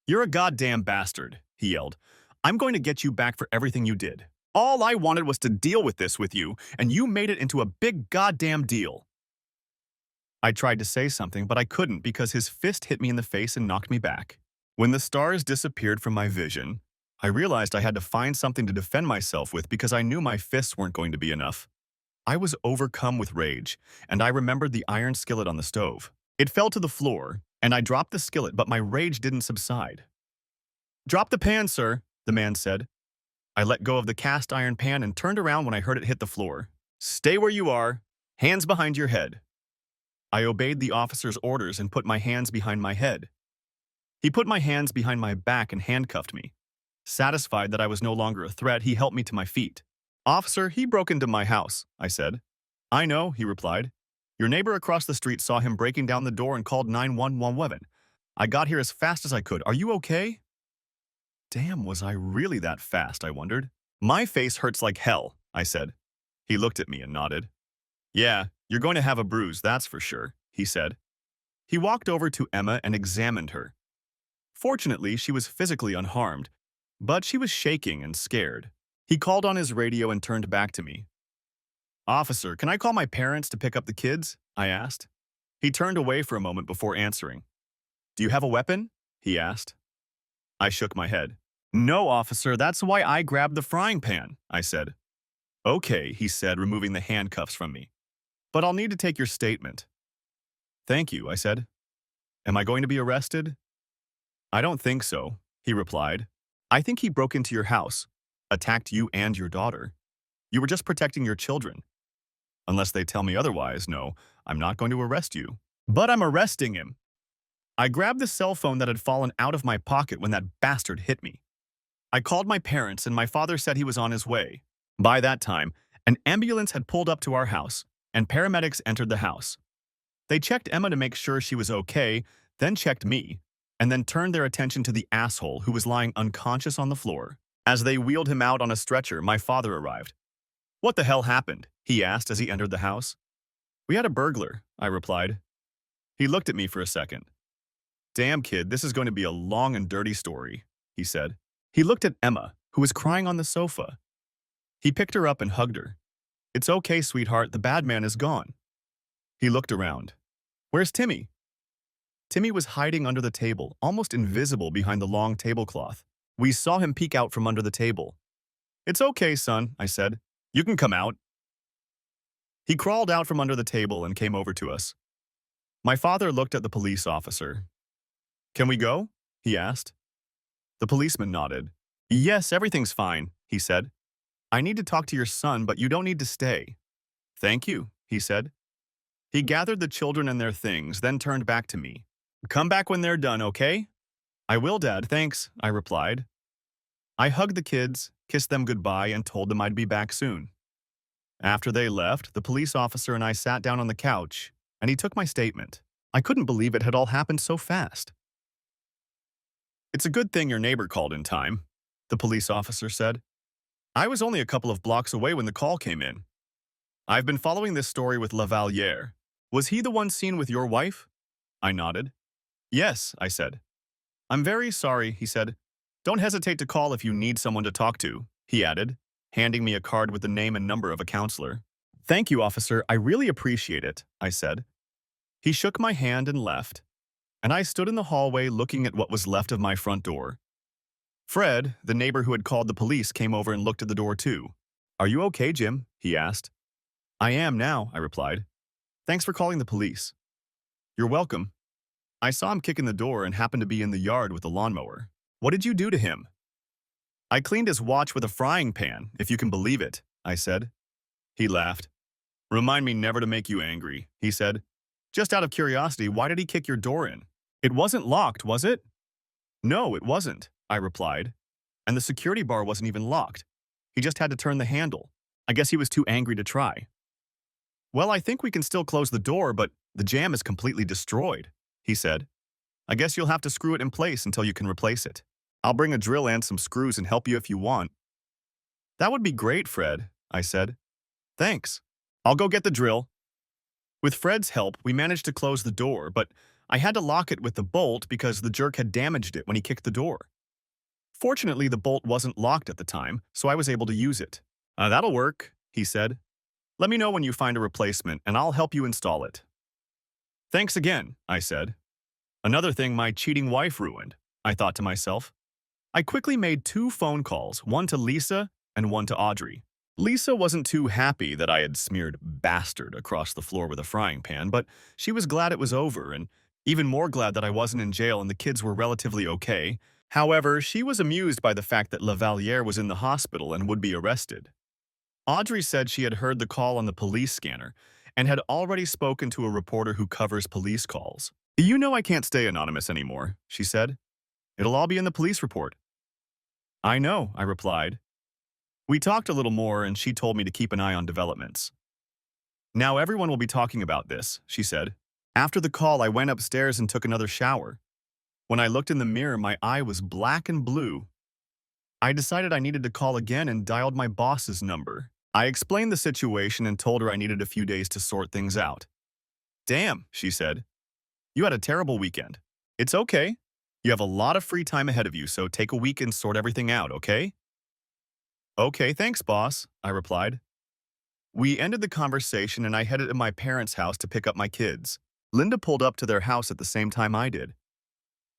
"You're a goddamn bastard," he yelled. "I'm going to get you back for everything you did. All I wanted was to deal with this with you, and you made it into a big goddamn deal." I tried to say something, but I couldn't because his fist hit me in the face and knocked me back. When the stars disappeared from my vision, I realized I had to find something to defend myself with because I knew my fists weren't going to be enough. I was overcome with rage, and I remembered the iron skillet on the stove. It fell to the floor, and I dropped the skillet, but my rage didn't subside. "Drop the pan, sir," the man said. I let go of the cast iron pan and turned around when I heard it hit the floor. "Stay where you are, hands behind your head." I obeyed the officer's orders and put my hands behind my head. He put my hands behind my back and handcuffed me. Satisfied that I was no longer a threat, he helped me to my feet. "Officer, he broke into my house," I said. "I know," he replied. "Your neighbor across the street saw him breaking down the door and called 911. I got here as fast as I could. Are you okay?" Damn, was I really that fast, I wondered. "My face hurts like hell," I said. He looked at me and nodded. "Yeah, you're going to have a bruise, that's for sure," he said. He walked over to Emma and examined her. Fortunately, she was physically unharmed, but she was shaking and scared. He called on his radio and turned back to me. "Officer, can I call my parents to pick up the kids?" I asked. He turned away for a moment before answering. "Do you have a weapon?" he asked. I shook my head. "No, officer, that's why I grabbed the frying pan," I said. "Okay," he said, removing the handcuffs from me. "But I'll need to take your statement." "Thank you," I said. "Am I going to be arrested?" "I don't think so," he replied. "I think he broke into your house, attacked you and your daughter. You were just protecting your children. Unless they tell me otherwise, no, I'm not going to arrest you." "But I'm arresting him." I grabbed the cell phone that had fallen out of my pocket when that bastard hit me. I called my parents, and my father said he was on his way. By that time, an ambulance had pulled up to our house, and paramedics entered the house. They checked Emma to make sure she was okay, then checked me, and then turned their attention to the asshole who was lying unconscious on the floor. As they wheeled him out on a stretcher, my father arrived. "What the hell happened?" he asked as he entered the house. "We had a burglar," I replied. He looked at me for a second. "Damn, kid, this is going to be a long and dirty story," he said. He looked at Emma, who was crying on the sofa. He picked her up and hugged her. "It's okay, sweetheart, the bad man is gone." He looked around. "Where's Timmy?" Timmy was hiding under the table, almost invisible behind the long tablecloth. We saw him peek out from under the table. "It's okay, son," I said. "You can come out." He crawled out from under the table and came over to us. My father looked at the police officer. "Can we go?" he asked. The policeman nodded. "Yes, everything's fine," he said. "I need to talk to your son, but you don't need to stay." "Thank you," he said. He gathered the children and their things, then turned back to me. "Come back when they're done, okay?" "I will, Dad, thanks," I replied. I hugged the kids, kissed them goodbye, and told them I'd be back soon. After they left, the police officer and I sat down on the couch, and he took my statement. I couldn't believe it had all happened so fast. "It's a good thing your neighbor called in time," the police officer said. "I was only a couple of blocks away when the call came in. I've been following this story with Lavaliere. Was he the one seen with your wife?" I nodded. "Yes," I said. "I'm very sorry," he said. "Don't hesitate to call if you need someone to talk to," he added, handing me a card with the name and number of a counselor. "Thank you, officer. I really appreciate it," I said. He shook my hand and left, and I stood in the hallway looking at what was left of my front door. Fred, the neighbor who had called the police, came over and looked at the door too. "Are you okay, Jim?" he asked. "I am now," I replied. "Thanks for calling the police." "You're welcome." I saw him kick in the door and happened to be in the yard with the lawnmower. "What did you do to him?" "I cleaned his watch with a frying pan, if you can believe it," I said. He laughed. Remind me never to make you angry, he said. Just out of curiosity, why did he kick your door in? It wasn't locked, was it? No, it wasn't, I replied. And the security bar wasn't even locked. He just had to turn the handle. I guess he was too angry to try. Well, I think we can still close the door, but the jam is completely destroyed, he said. I guess you'll have to screw it in place until you can replace it. I'll bring a drill and some screws and help you if you want. That would be great, Fred, I said. Thanks. I'll go get the drill. With Fred's help, we managed to close the door, but I had to lock it with the bolt because the jerk had damaged it when he kicked the door. Fortunately, the bolt wasn't locked at the time, so I was able to use it. That'll work, he said. Let me know when you find a replacement, and I'll help you install it. Thanks again, I said. Another thing my cheating wife ruined, I thought to myself. I quickly made 2 phone calls, one to Lisa and one to Audrey. Lisa wasn't too happy that I had smeared bastard across the floor with a frying pan, but she was glad it was over and even more glad that I wasn't in jail and the kids were relatively okay. However, she was amused by the fact that Lavalier was in the hospital and would be arrested. Audrey said she had heard the call on the police scanner and had already spoken to a reporter who covers police calls. You know I can't stay anonymous anymore, she said. It'll all be in the police report. I know, I replied. We talked a little more and she told me to keep an eye on developments. Now everyone will be talking about this, she said. After the call, I went upstairs and took another shower. When I looked in the mirror, my eye was black and blue. I decided I needed to call again and dialed my boss's number. I explained the situation and told her I needed a few days to sort things out. Damn, she said. You had a terrible weekend. It's okay. You have a lot of free time ahead of you, so take a week and sort everything out, okay? Okay, thanks, boss, I replied. We ended the conversation and I headed to my parents' house to pick up my kids. Linda pulled up to their house at the same time I did.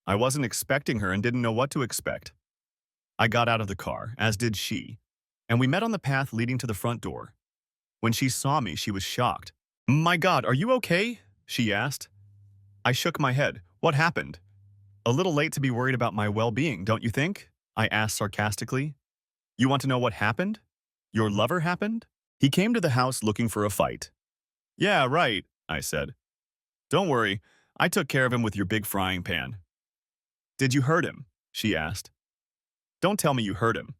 I wasn't expecting her and didn't know what to expect. I got out of the car, as did she, and we met on the path leading to the front door. When she saw me, she was shocked. My God, are you okay? She asked. I shook my head. What happened? A little late to be worried about my well-being, don't you think? I asked sarcastically. You want to know what happened? Your lover happened? He came to the house looking for a fight. Yeah, right, I said. Don't worry, I took care of him with your big frying pan. Did you hurt him? She asked. Don't tell me you hurt him.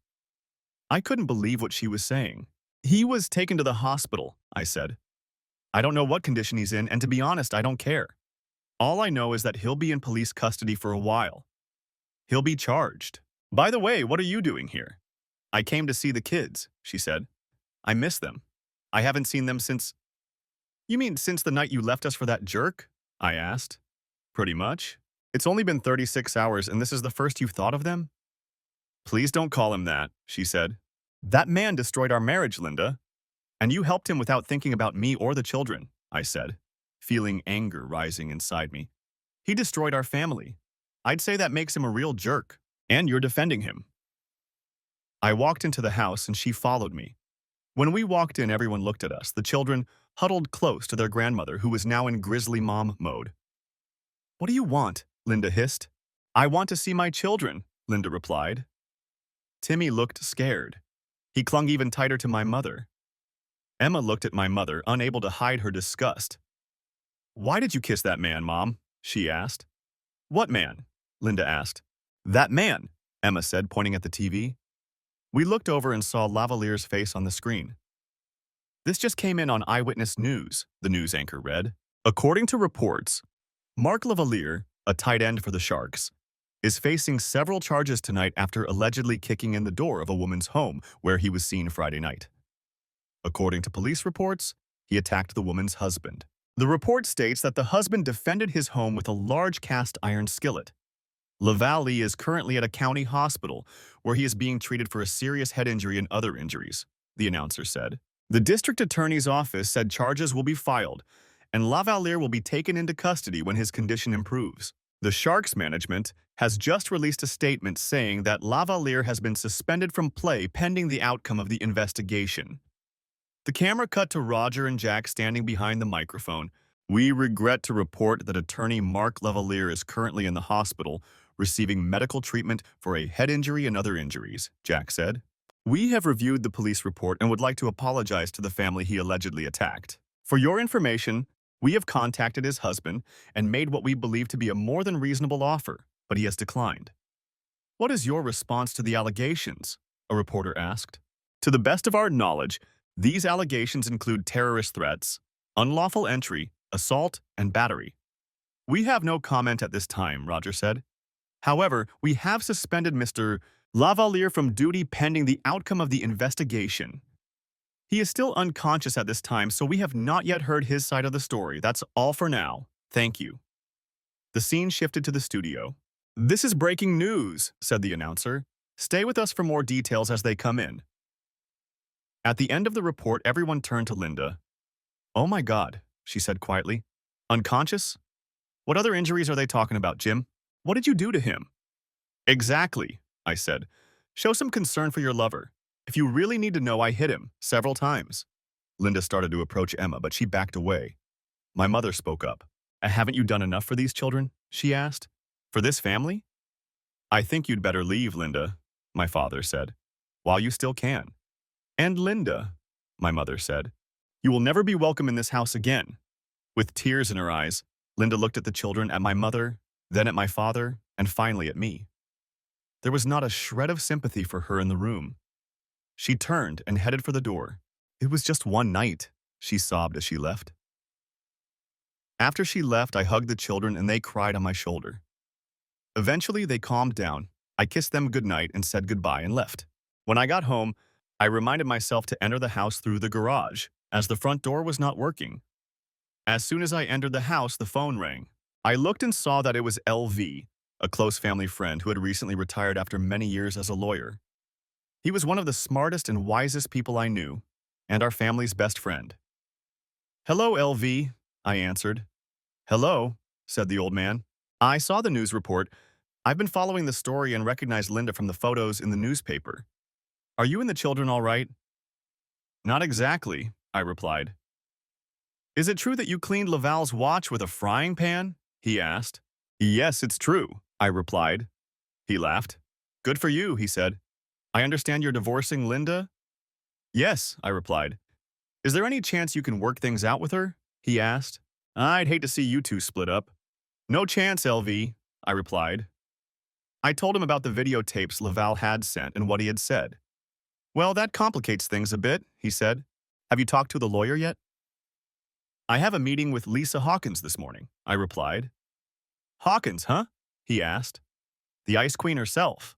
I couldn't believe what she was saying. He was taken to the hospital, I said. I don't know what condition he's in, and to be honest, I don't care. All I know is that he'll be in police custody for a while. He'll be charged. By the way, what are you doing here? I came to see the kids, she said. I miss them. I haven't seen them since... You mean since the night you left us for that jerk? I asked. Pretty much. It's only been 36 hours and this is the first you've thought of them? Please don't call him that, she said. That man destroyed our marriage, Linda. And you helped him without thinking about me or the children, I said, feeling anger rising inside me. He destroyed our family. I'd say that makes him a real jerk. And you're defending him. I walked into the house and she followed me. When we walked in, everyone looked at us, the children huddled close to their grandmother, who was now in grizzly mom mode. What do you want? Linda hissed. I want to see my children, Linda replied. Timmy looked scared. He clung even tighter to my mother. Emma looked at my mother, unable to hide her disgust. Why did you kiss that man, Mom? She asked. What man? Linda asked. That man, Emma said, pointing at the TV. We looked over and saw Lavalier's face on the screen. This just came in on Eyewitness News, the news anchor read. According to reports, Mark Lavalier, a tight end for the Sharks, is facing several charges tonight after allegedly kicking in the door of a woman's home where he was seen Friday night. According to police reports, he attacked the woman's husband. The report states that the husband defended his home with a large cast iron skillet. Lavalley is currently at a county hospital where he is being treated for a serious head injury and other injuries, the announcer said. The district attorney's office said charges will be filed and Lavalier will be taken into custody when his condition improves. The Sharks management has just released a statement saying that Lavalier has been suspended from play pending the outcome of the investigation. The camera cut to Roger and Jack standing behind the microphone. We regret to report that attorney Mark Lavalier is currently in the hospital receiving medical treatment for a head injury and other injuries, Jack said. We have reviewed the police report and would like to apologize to the family he allegedly attacked. For your information, we have contacted his husband and made what we believe to be a more than reasonable offer, but he has declined. What is your response to the allegations? A reporter asked. To the best of our knowledge, these allegations include terrorist threats, unlawful entry, assault, and battery. We have no comment at this time, Roger said. However, we have suspended Mr. Lavalier from duty pending the outcome of the investigation. He is still unconscious at this time, so we have not yet heard his side of the story. That's all for now. Thank you. The scene shifted to the studio. This is breaking news, said the announcer. Stay with us for more details as they come in. At the end of the report, everyone turned to Linda. Oh my God, she said quietly. Unconscious? What other injuries are they talking about, Jim? What did you do to him? Exactly, I said. Show some concern for your lover. If you really need to know, I hit him several times. Linda started to approach Emma, but she backed away. My mother spoke up. Haven't you done enough for these children? She asked. For this family? I think you'd better leave, Linda, my father said, while you still can. And Linda, my mother said, you will never be welcome in this house again. With tears in her eyes, Linda looked at the children, at my mother, then at my father, and finally at me. There was not a shred of sympathy for her in the room. She turned and headed for the door. It was just one night, she sobbed as she left. After she left, I hugged the children and they cried on my shoulder. Eventually, they calmed down. I kissed them goodnight and said goodbye and left. When I got home, I reminded myself to enter the house through the garage, as the front door was not working. As soon as I entered the house, the phone rang. I looked and saw that it was LV, a close family friend who had recently retired after many years as a lawyer. He was one of the smartest and wisest people I knew, and our family's best friend. Hello, LV, I answered. Hello, said the old man. I saw the news report. I've been following the story and recognized Linda from the photos in the newspaper. Are you and the children all right? Not exactly, I replied. Is it true that you cleaned Laval's watch with a frying pan? He asked. Yes, it's true, I replied. He laughed. Good for you, he said. I understand you're divorcing Linda? Yes, I replied. Is there any chance you can work things out with her? He asked. I'd hate to see you two split up. No chance, LV, I replied. I told him about the videotapes Laval had sent and what he had said. Well, that complicates things a bit, he said. Have you talked to the lawyer yet? I have a meeting with Lisa Hawkins this morning, I replied. Hawkins, huh? He asked. The Ice Queen herself.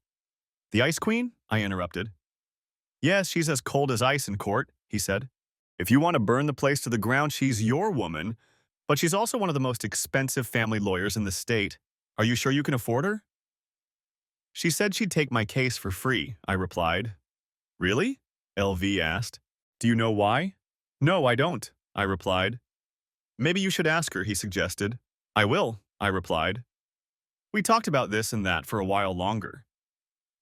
The Ice Queen? I interrupted. Yes, she's as cold as ice in court, he said. If you want to burn the place to the ground, she's your woman, but she's also one of the most expensive family lawyers in the state. Are you sure you can afford her? She said she'd take my case for free, I replied. Really? LV asked. Do you know why? No, I don't, I replied. Maybe you should ask her, he suggested. I will, I replied. We talked about this and that for a while longer.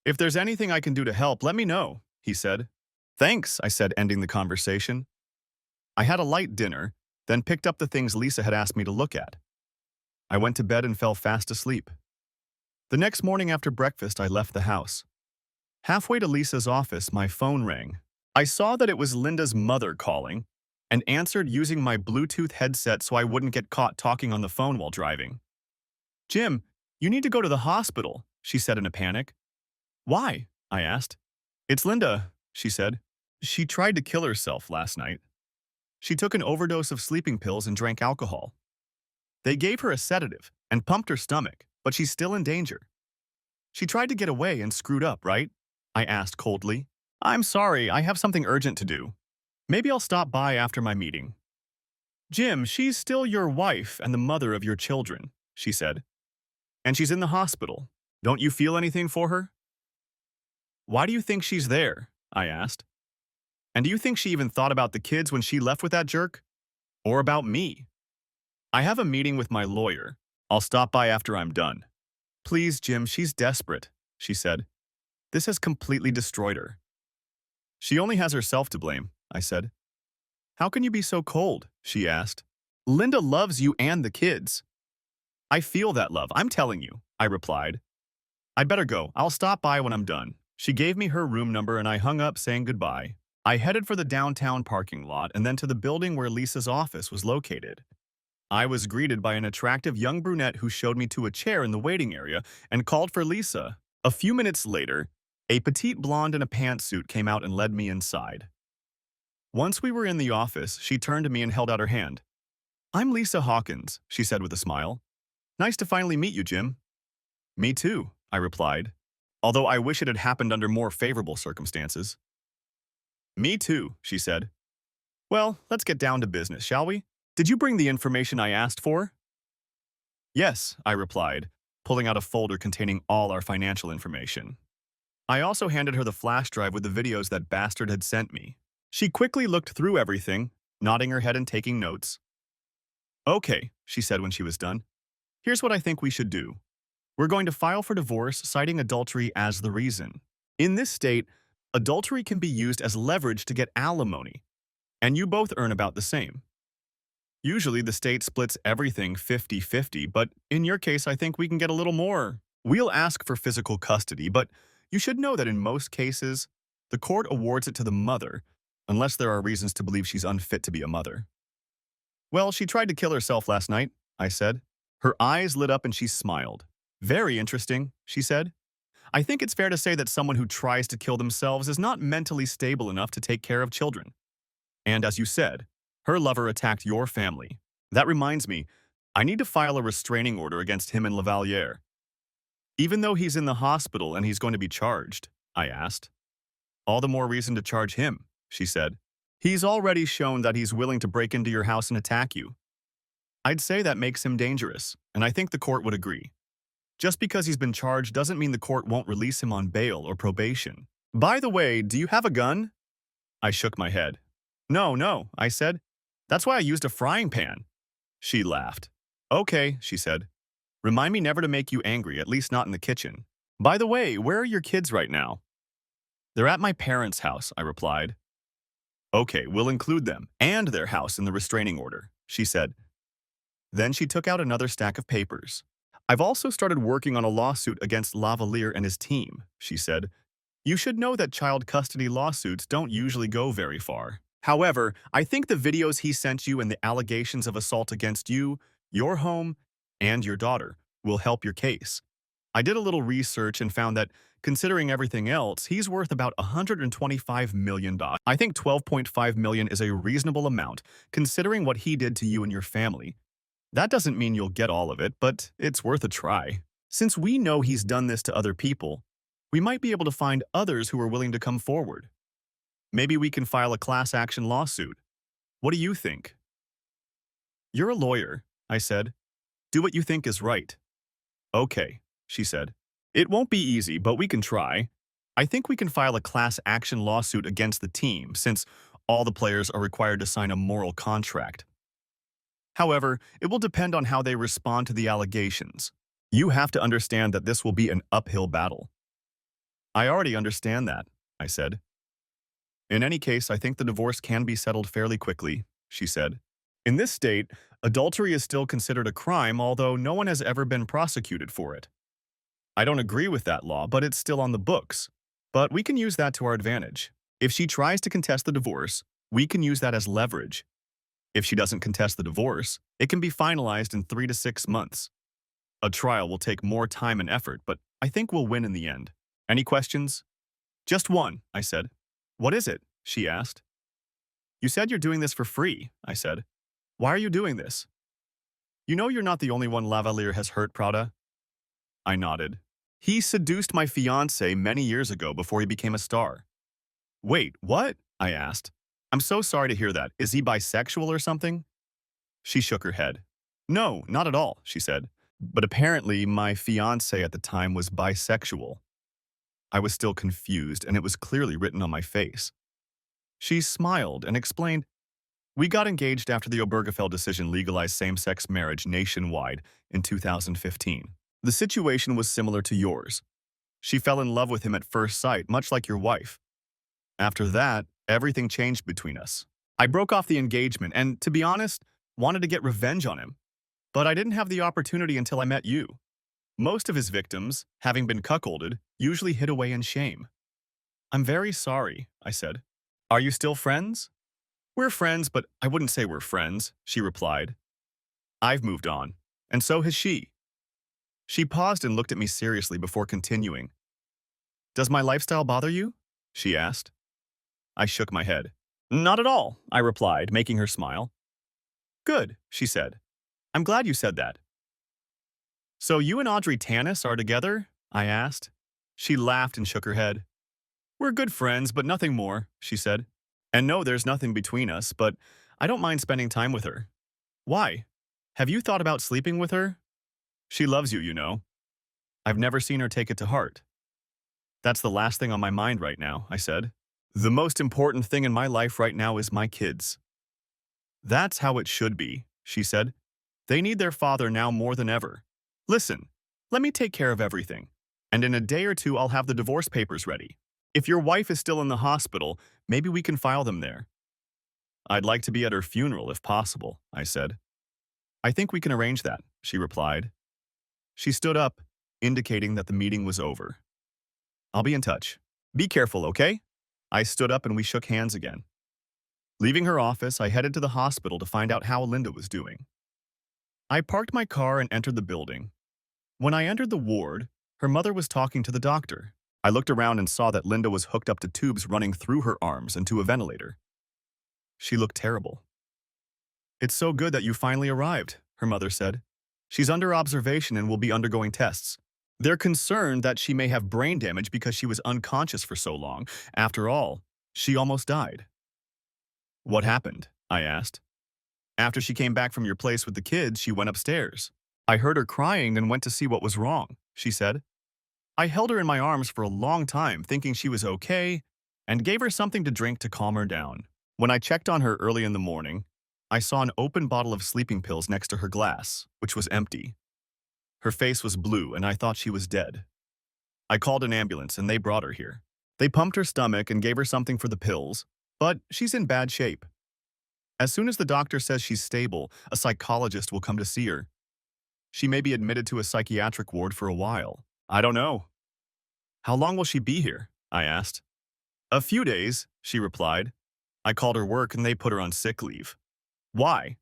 If there's anything I can do to help, let me know, he said. Thanks, I said, ending the conversation. I had a light dinner, then picked up the things Lisa had asked me to look at. I went to bed and fell fast asleep. The next morning after breakfast, I left the house. Halfway to Lisa's office, my phone rang. I saw that it was Linda's mother calling and answered using my Bluetooth headset so I wouldn't get caught talking on the phone while driving. Jim, you need to go to the hospital, she said in a panic. Why? I asked. It's Linda, she said. She tried to kill herself last night. She took an overdose of sleeping pills and drank alcohol. They gave her a sedative and pumped her stomach, but she's still in danger. She tried to get away and screwed up, right? I asked coldly. I'm sorry, I have something urgent to do. Maybe I'll stop by after my meeting. Jim, she's still your wife and the mother of your children, she said. And she's in the hospital. Don't you feel anything for her? Why do you think she's there? I asked. And do you think she even thought about the kids when she left with that jerk? Or about me? I have a meeting with my lawyer. I'll stop by after I'm done. Please, Jim, she's desperate, she said. This has completely destroyed her. She only has herself to blame, I said. How can you be so cold? She asked. Linda loves you and the kids. I feel that love, I'm telling you, I replied. I'd better go. I'll stop by when I'm done. She gave me her room number and I hung up saying goodbye. I headed for the downtown parking lot and then to the building where Lisa's office was located. I was greeted by an attractive young brunette who showed me to a chair in the waiting area and called for Lisa. A few minutes later, a petite blonde in a pantsuit came out and led me inside. Once we were in the office, she turned to me and held out her hand. "I'm Lisa Hawkins," she said with a smile. "Nice to finally meet you, Jim." "Me too," I replied, although I wish it had happened under more favorable circumstances. "Me too," she said. "Well, let's get down to business, shall we? Did you bring the information I asked for?" "Yes," I replied, pulling out a folder containing all our financial information. I also handed her the flash drive with the videos that Bastard had sent me. She quickly looked through everything, nodding her head and taking notes. "Okay," she said when she was done. "Here's what I think we should do. We're going to file for divorce, citing adultery as the reason. In this state, adultery can be used as leverage to get alimony, and you both earn about the same. Usually, the state splits everything 50-50, but in your case, I think we can get a little more. We'll ask for physical custody, but you should know that in most cases, the court awards it to the mother, unless there are reasons to believe she's unfit to be a mother." "Well, she tried to kill herself last night," I said. Her eyes lit up and she smiled. "Very interesting," she said. "I think it's fair to say that someone who tries to kill themselves is not mentally stable enough to take care of children. And as you said, her lover attacked your family. That reminds me, I need to file a restraining order against him and Lavalier." "Even though he's in the hospital and he's going to be charged?" I asked. "All the more reason to charge him," she said. "He's already shown that he's willing to break into your house and attack you. I'd say that makes him dangerous, and I think the court would agree. Just because he's been charged doesn't mean the court won't release him on bail or probation. By the way, do you have a gun?" I shook my head. No, I said. "That's why I used a frying pan." She laughed. "Okay," she said. "Remind me never to make you angry, at least not in the kitchen. By the way, where are your kids right now?" "They're at my parents' house," I replied. "Okay, we'll include them and their house in the restraining order," she said. Then she took out another stack of papers. "I've also started working on a lawsuit against Lavalier and his team," she said. "You should know that child custody lawsuits don't usually go very far. However, I think the videos he sent you and the allegations of assault against you, your home, and your daughter will help your case. I did a little research and found that, considering everything else, he's worth about $125 million. I think $12.5 million is a reasonable amount, considering what he did to you and your family. That doesn't mean you'll get all of it, but it's worth a try. Since we know he's done this to other people, we might be able to find others who are willing to come forward. Maybe we can file a class action lawsuit. What do you think?" "You're a lawyer," I said. "Do what you think is right." "Okay," she said. "It won't be easy, but we can try. I think we can file a class action lawsuit against the team, since all the players are required to sign a moral contract. However, it will depend on how they respond to the allegations. You have to understand that this will be an uphill battle." "I already understand that," I said. "In any case, I think the divorce can be settled fairly quickly," she said. "In this state, adultery is still considered a crime, although no one has ever been prosecuted for it. I don't agree with that law, but it's still on the books. But we can use that to our advantage. If she tries to contest the divorce, we can use that as leverage. If she doesn't contest the divorce, it can be finalized in 3 to 6 months. A trial will take more time and effort, but I think we'll win in the end. Any questions?" "Just one," I said. "What is it?" she asked. "You said you're doing this for free," I said. "Why are you doing this?" "You know you're not the only one Lavalier has hurt, Prada?" I nodded. "He seduced my fiancée many years ago before he became a star." "Wait, what?" I asked. "I'm so sorry to hear that. Is he bisexual or something?" She shook her head. "No, not at all," she said. "But apparently my fiancé at the time was bisexual." I was still confused, and it was clearly written on my face. She smiled and explained, "We got engaged after the Obergefell decision legalized same-sex marriage nationwide in 2015. The situation was similar to yours. She fell in love with him at first sight, much like your wife. After that, everything changed between us. I broke off the engagement and, to be honest, wanted to get revenge on him. But I didn't have the opportunity until I met you. Most of his victims, having been cuckolded, usually hid away in shame." "I'm very sorry," I said. Are you still friends? We're friends, but I wouldn't say we're friends, she replied. I've moved on, and so has she. She paused and looked at me seriously before continuing. Does my lifestyle bother you? She asked. I shook my head. Not at all, I replied, making her smile. Good, she said. I'm glad you said that. So you and Audrey Tanis are together? I asked. She laughed and shook her head. We're good friends, but nothing more, she said. And no, there's nothing between us, but I don't mind spending time with her. Why? Have you thought about sleeping with her? She loves you, you know. I've never seen her take it to heart. That's the last thing on my mind right now, I said. The most important thing in my life right now is my kids. That's how it should be, she said. They need their father now more than ever. Listen, let me take care of everything, and in a day or two I'll have the divorce papers ready. If your wife is still in the hospital, maybe we can file them there. I'd like to be at her funeral if possible, I said. I think we can arrange that, she replied. She stood up, indicating that the meeting was over. I'll be in touch. Be careful, okay? I stood up and we shook hands again. Leaving her office, I headed to the hospital to find out how Linda was doing. I parked my car and entered the building. When I entered the ward, her mother was talking to the doctor. I looked around and saw that Linda was hooked up to tubes running through her arms and to a ventilator. She looked terrible. It's so good that you finally arrived, her mother said. She's under observation and will be undergoing tests. They're concerned that she may have brain damage because she was unconscious for so long. After all, she almost died. What happened? I asked. After she came back from your place with the kids, she went upstairs. I heard her crying and went to see what was wrong, she said. I held her in my arms for a long time, thinking she was okay, and gave her something to drink to calm her down. When I checked on her early in the morning, I saw an open bottle of sleeping pills next to her glass, which was empty. Her face was blue, and I thought she was dead. I called an ambulance, and they brought her here. They pumped her stomach and gave her something for the pills, but she's in bad shape. As soon as the doctor says she's stable, a psychologist will come to see her. She may be admitted to a psychiatric ward for a while. I don't know. How long will she be here? I asked. A few days, she replied. I called her work and they put her on sick leave. Why?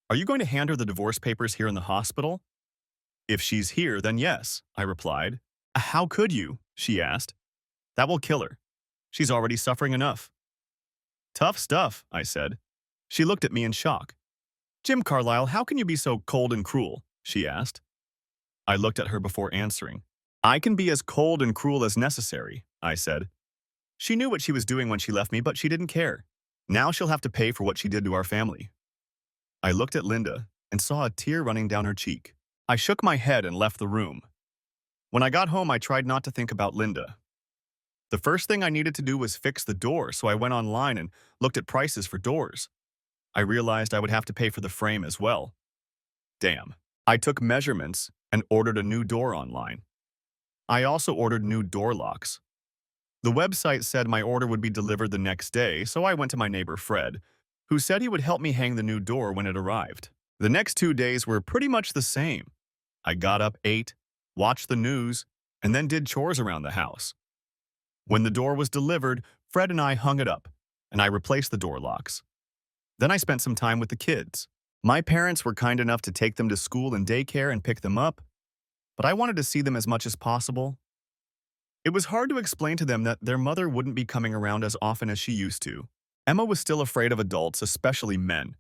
Are you going to hand her the divorce papers here in the hospital? If she's here, then yes, I replied. How could you? She asked. That will kill her. She's already suffering enough. Tough stuff, I said. She looked at me in shock. Jim Carlyle, how can you be so cold and cruel? She asked. I looked at her before answering. I can be as cold and cruel as necessary, I said. She knew what she was doing when she left me, but she didn't care. Now she'll have to pay for what she did to our family. I looked at Linda and saw a tear running down her cheek. I shook my head and left the room. When I got home, I tried not to think about Linda. The first thing I needed to do was fix the door, so I went online and looked at prices for doors. I realized I would have to pay for the frame as well. Damn. I took measurements and ordered a new door online. I also ordered new door locks. The website said my order would be delivered the next day, so I went to my neighbor Fred, who said he would help me hang the new door when it arrived. The next 2 days were pretty much the same. I got up, ate, watched the news, and then did chores around the house. When the door was delivered, Fred and I hung it up, and I replaced the door locks. Then I spent some time with the kids. My parents were kind enough to take them to school and daycare and pick them up, but I wanted to see them as much as possible. It was hard to explain to them that their mother wouldn't be coming around as often as she used to. Emma was still afraid of adults, especially men,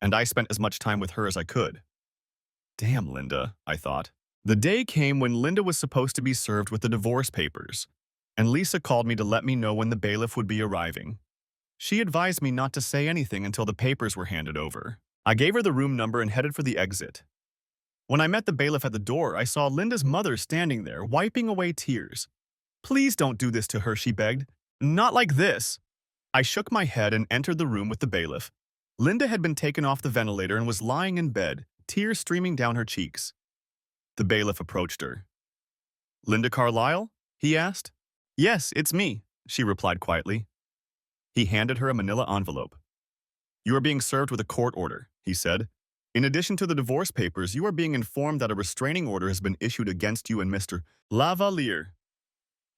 and I spent as much time with her as I could. Damn, Linda, I thought. The day came when Linda was supposed to be served with the divorce papers, and Lisa called me to let me know when the bailiff would be arriving. She advised me not to say anything until the papers were handed over. I gave her the room number and headed for the exit. When I met the bailiff at the door, I saw Linda's mother standing there, wiping away tears. Please don't do this to her, she begged. Not like this. I shook my head and entered the room with the bailiff. Linda had been taken off the ventilator and was lying in bed, tears streaming down her cheeks. The bailiff approached her. Linda Carlyle? He asked. Yes, it's me, she replied quietly. He handed her a manila envelope. You are being served with a court order, he said. In addition to the divorce papers, you are being informed that a restraining order has been issued against you and Mr. Lavalier.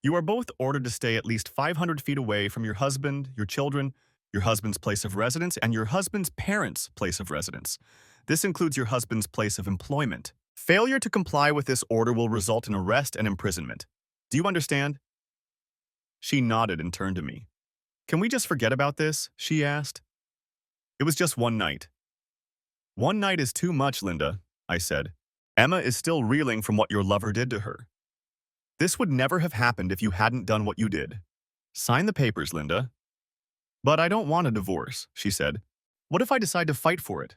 You are both ordered to stay at least 500 feet away from your husband, your children, your husband's place of residence, and your husband's parents' place of residence. This includes your husband's place of employment. Failure to comply with this order will result in arrest and imprisonment. Do you understand? She nodded and turned to me. Can we just forget about this? She asked. It was just one night. One night is too much, Linda, I said. Emma is still reeling from what your lover did to her. This would never have happened if you hadn't done what you did. Sign the papers, Linda. But I don't want a divorce, she said. What if I decide to fight for it?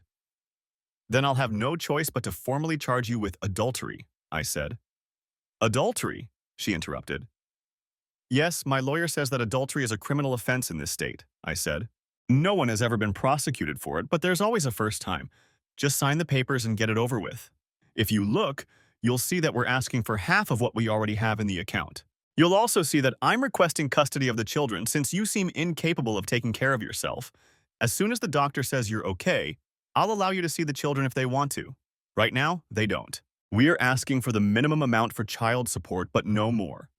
Then I'll have no choice but to formally charge you with adultery, I said. Adultery? She interrupted. Yes, my lawyer says that adultery is a criminal offense in this state, I said. No one has ever been prosecuted for it, but there's always a first time. Just sign the papers and get it over with. If you look, you'll see that we're asking for half of what we already have in the account. You'll also see that I'm requesting custody of the children since you seem incapable of taking care of yourself. As soon as the doctor says you're okay, I'll allow you to see the children if they want to. Right now, they don't. We're asking for the minimum amount for child support, but no more.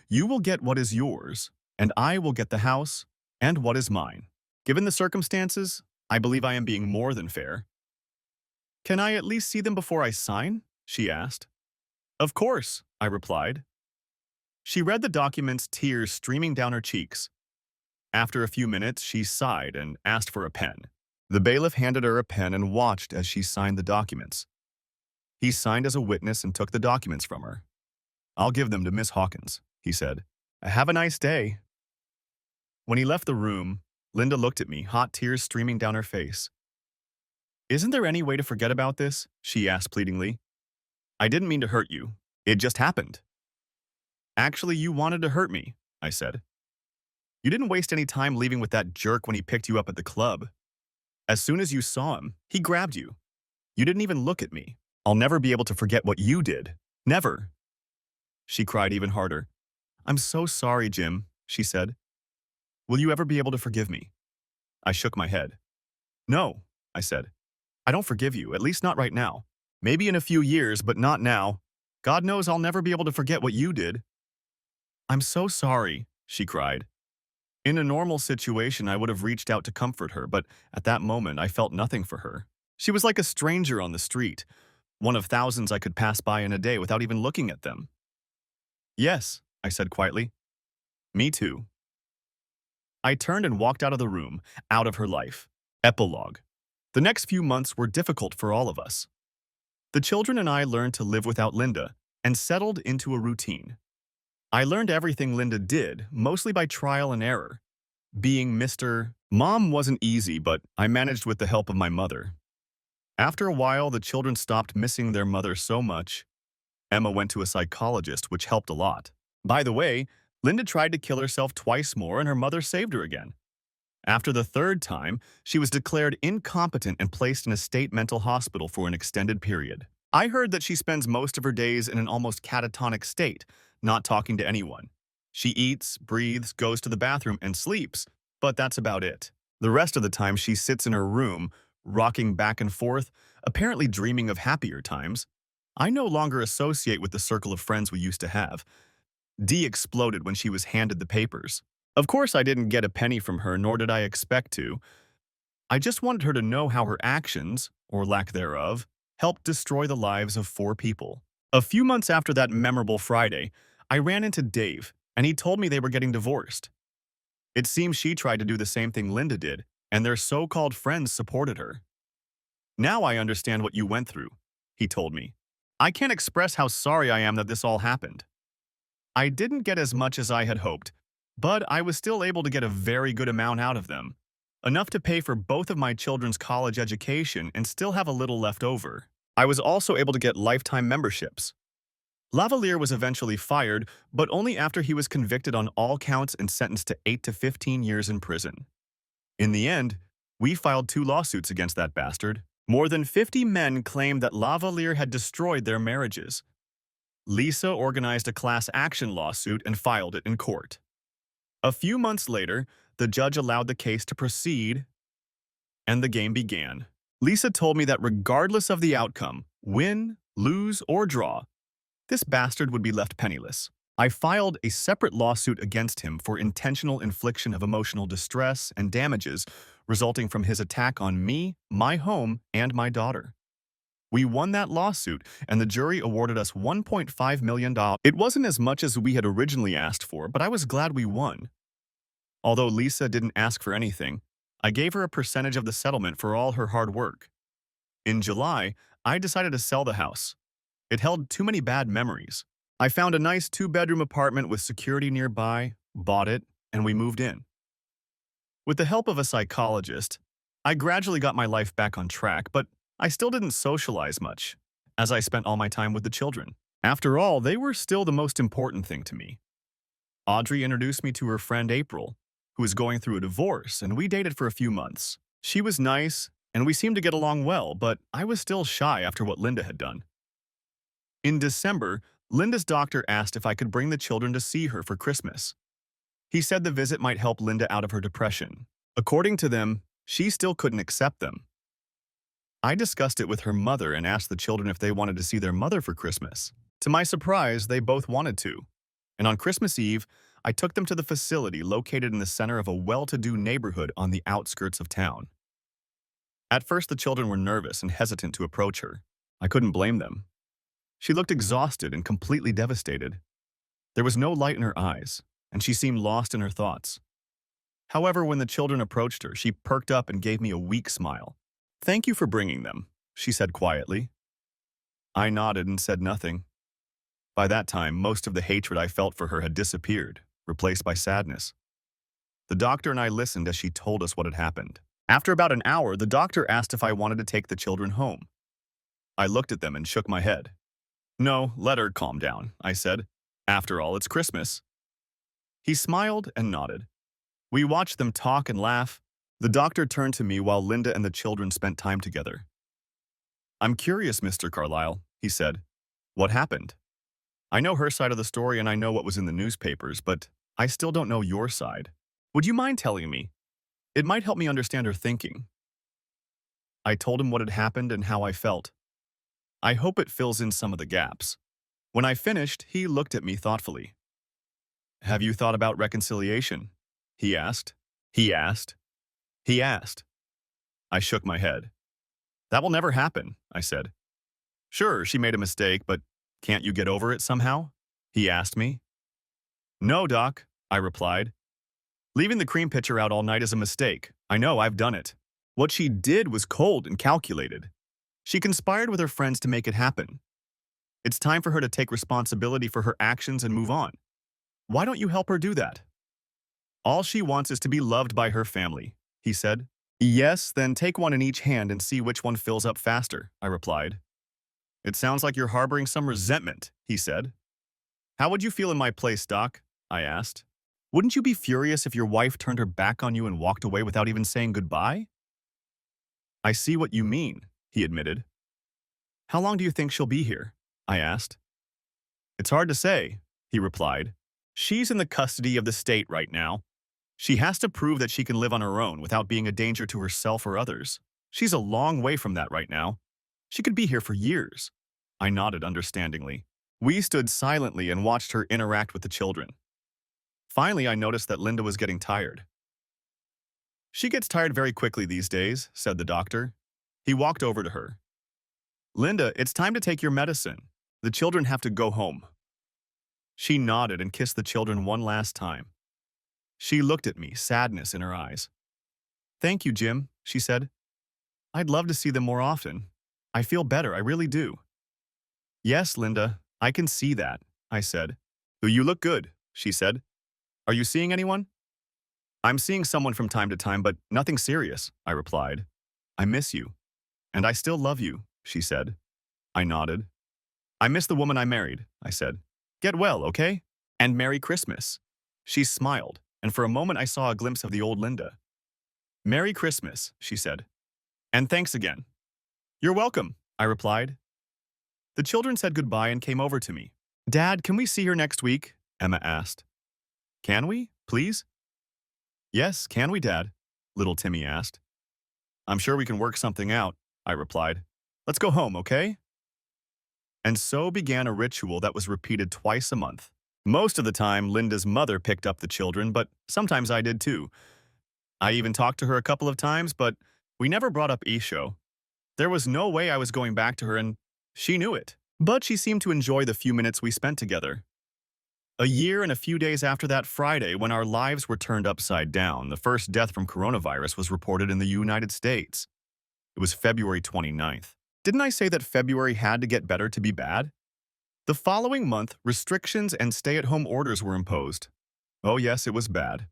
You will get what is yours, and I will get the house and what is mine. Given the circumstances, I believe I am being more than fair. Can I at least see them before I sign? She asked. Of course, I replied. She read the documents, tears streaming down her cheeks. After a few minutes, she sighed and asked for a pen. The bailiff handed her a pen and watched as she signed the documents. He signed as a witness and took the documents from her. I'll give them to Miss Hawkins, he said. Have a nice day. When he left the room, Linda looked at me, hot tears streaming down her face. Isn't there any way to forget about this? She asked pleadingly. I didn't mean to hurt you. It just happened. Actually, you wanted to hurt me, I said. You didn't waste any time leaving with that jerk when he picked you up at the club. As soon as you saw him, he grabbed you. You didn't even look at me. I'll never be able to forget what you did. Never. She cried even harder. I'm so sorry, Jim, she said. Will you ever be able to forgive me? I shook my head. No, I said. I don't forgive you, at least not right now. Maybe in a few years, but not now. God knows I'll never be able to forget what you did. I'm so sorry, she cried. In a normal situation, I would have reached out to comfort her, but at that moment, I felt nothing for her. She was like a stranger on the street, one of thousands I could pass by in a day without even looking at them. Yes, I said quietly. Me too. I turned and walked out of the room, out of her life. Epilogue. The next few months were difficult for all of us. The children and I learned to live without Linda and settled into a routine. I learned everything Linda did, mostly by trial and error. Being Mr. Mom wasn't easy, but I managed with the help of my mother. After a while, the children stopped missing their mother so much. Emma went to a psychologist, which helped a lot. By the way, Linda tried to kill herself twice more and her mother saved her again. After the third time, she was declared incompetent and placed in a state mental hospital for an extended period. I heard that she spends most of her days in an almost catatonic state, not talking to anyone. She eats, breathes, goes to the bathroom, and sleeps, but that's about it. The rest of the time she sits in her room, rocking back and forth, apparently dreaming of happier times. I no longer associate with the circle of friends we used to have. Dee exploded when she was handed the papers. Of course, I didn't get a penny from her, nor did I expect to. I just wanted her to know how her actions, or lack thereof, helped destroy the lives of 4 people. A few months after that memorable Friday, I ran into Dave, and he told me they were getting divorced. It seems she tried to do the same thing Linda did, and their so-called friends supported her. Now I understand what you went through, he told me. I can't express how sorry I am that this all happened. I didn't get as much as I had hoped, but I was still able to get a very good amount out of them. Enough to pay for both of my children's college education and still have a little left over. I was also able to get lifetime memberships. Lavalier was eventually fired, but only after he was convicted on all counts and sentenced to 8 to 15 years in prison. In the end, we filed 2 lawsuits against that bastard. More than 50 men claimed that Lavalier had destroyed their marriages. Lisa organized a class action lawsuit and filed it in court. A few months later, the judge allowed the case to proceed, and the game began. Lisa told me that regardless of the outcome, win, lose, or draw, this bastard would be left penniless. I filed a separate lawsuit against him for intentional infliction of emotional distress and damages resulting from his attack on me, my home, and my daughter. We won that lawsuit, and the jury awarded us $1.5 million. It wasn't as much as we had originally asked for, but I was glad we won. Although Lisa didn't ask for anything, I gave her a percentage of the settlement for all her hard work. In July, I decided to sell the house. It held too many bad memories. I found a nice two-bedroom apartment with security nearby, bought it, and we moved in. With the help of a psychologist, I gradually got my life back on track, but I still didn't socialize much, as I spent all my time with the children. After all, they were still the most important thing to me. Audrey introduced me to her friend April, who was going through a divorce, and we dated for a few months. She was nice, and we seemed to get along well, but I was still shy after what Linda had done. In December, Linda's doctor asked if I could bring the children to see her for Christmas. He said the visit might help Linda out of her depression. According to them, she still couldn't accept them. I discussed it with her mother and asked the children if they wanted to see their mother for Christmas. To my surprise, they both wanted to. And on Christmas Eve, I took them to the facility located in the center of a well-to-do neighborhood on the outskirts of town. At first, the children were nervous and hesitant to approach her. I couldn't blame them. She looked exhausted and completely devastated. There was no light in her eyes, and she seemed lost in her thoughts. However, when the children approached her, she perked up and gave me a weak smile. "Thank you for bringing them," she said quietly. I nodded and said nothing. By that time, most of the hatred I felt for her had disappeared, replaced by sadness. The doctor and I listened as she told us what had happened. After about an hour, the doctor asked if I wanted to take the children home. I looked at them and shook my head. "No, let her calm down," I said. "After all, it's Christmas." He smiled and nodded. We watched them talk and laugh. The doctor turned to me while Linda and the children spent time together. "I'm curious, Mr. Carlisle," he said. "What happened? I know her side of the story and I know what was in the newspapers, but I still don't know your side. Would you mind telling me? It might help me understand her thinking." I told him what had happened and how I felt. I hope it fills in some of the gaps. When I finished, he looked at me thoughtfully. "Have you thought about reconciliation?" He asked. He asked. He asked. I shook my head. "That will never happen," I said. "Sure, she made a mistake, but can't you get over it somehow?" He asked me. "No, Doc," I replied. "Leaving the cream pitcher out all night is a mistake. I know, I've done it. What she did was cold and calculated. She conspired with her friends to make it happen. It's time for her to take responsibility for her actions and move on. Why don't you help her do that?" "All she wants is to be loved by her family," he said. "Yes, then take one in each hand and see which one fills up faster," I replied. "It sounds like you're harboring some resentment," he said. "How would you feel in my place, Doc?" I asked. "Wouldn't you be furious if your wife turned her back on you and walked away without even saying goodbye?" "I see what you mean," he admitted. "How long do you think she'll be here?" I asked. "It's hard to say," he replied. "She's in the custody of the state right now. She has to prove that she can live on her own without being a danger to herself or others. She's a long way from that right now. She could be here for years." I nodded understandingly. We stood silently and watched her interact with the children. Finally, I noticed that Linda was getting tired. "She gets tired very quickly these days," said the doctor. He walked over to her. "Linda, it's time to take your medicine. The children have to go home." She nodded and kissed the children one last time. She looked at me, sadness in her eyes. "Thank you, Jim," she said. "I'd love to see them more often. I feel better, I really do." "Yes, Linda, I can see that," I said. "You look good," she said. "Are you seeing anyone?" "I'm seeing someone from time to time, but nothing serious," I replied. "I miss you." "And I still love you," she said. I nodded. "I miss the woman I married," I said. "Get well, okay? And Merry Christmas." She smiled, and for a moment I saw a glimpse of the old Linda. "Merry Christmas," she said. "And thanks again." "You're welcome," I replied. The children said goodbye and came over to me. "Dad, can we see her next week?" Emma asked. "Can we, please?" "Yes, can we, Dad?" little Timmy asked. "I'm sure we can work something out," I replied. "Let's go home, okay?" And so began a ritual that was repeated twice a month. Most of the time, Linda's mother picked up the children, but sometimes I did too. I even talked to her a couple of times, but we never brought up Isho. There was no way I was going back to her, and she knew it. But she seemed to enjoy the few minutes we spent together. A year and a few days after that Friday, when our lives were turned upside down, the first death from coronavirus was reported in the United States. It was February 29th. Didn't I say that February had to get better to be bad? The following month, restrictions and stay-at-home orders were imposed. Oh yes, it was bad.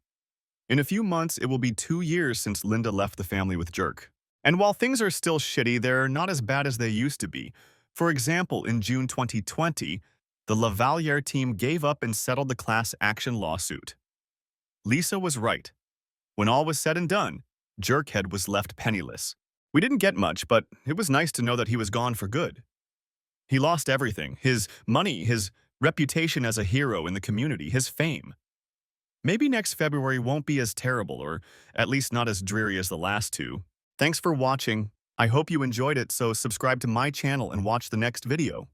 In a few months, it will be 2 years since Linda left the family with Jerk. And while things are still shitty, they're not as bad as they used to be. For example, in June 2020, the Lavalier team gave up and settled the class action lawsuit. Lisa was right. When all was said and done, Jerkhead was left penniless. We didn't get much, but it was nice to know that he was gone for good. He lost everything: his money, his reputation as a hero in the community, his fame. Maybe next February won't be as terrible, or at least not as dreary as the last two. Thanks for watching. I hope you enjoyed it, so subscribe to my channel and watch the next video.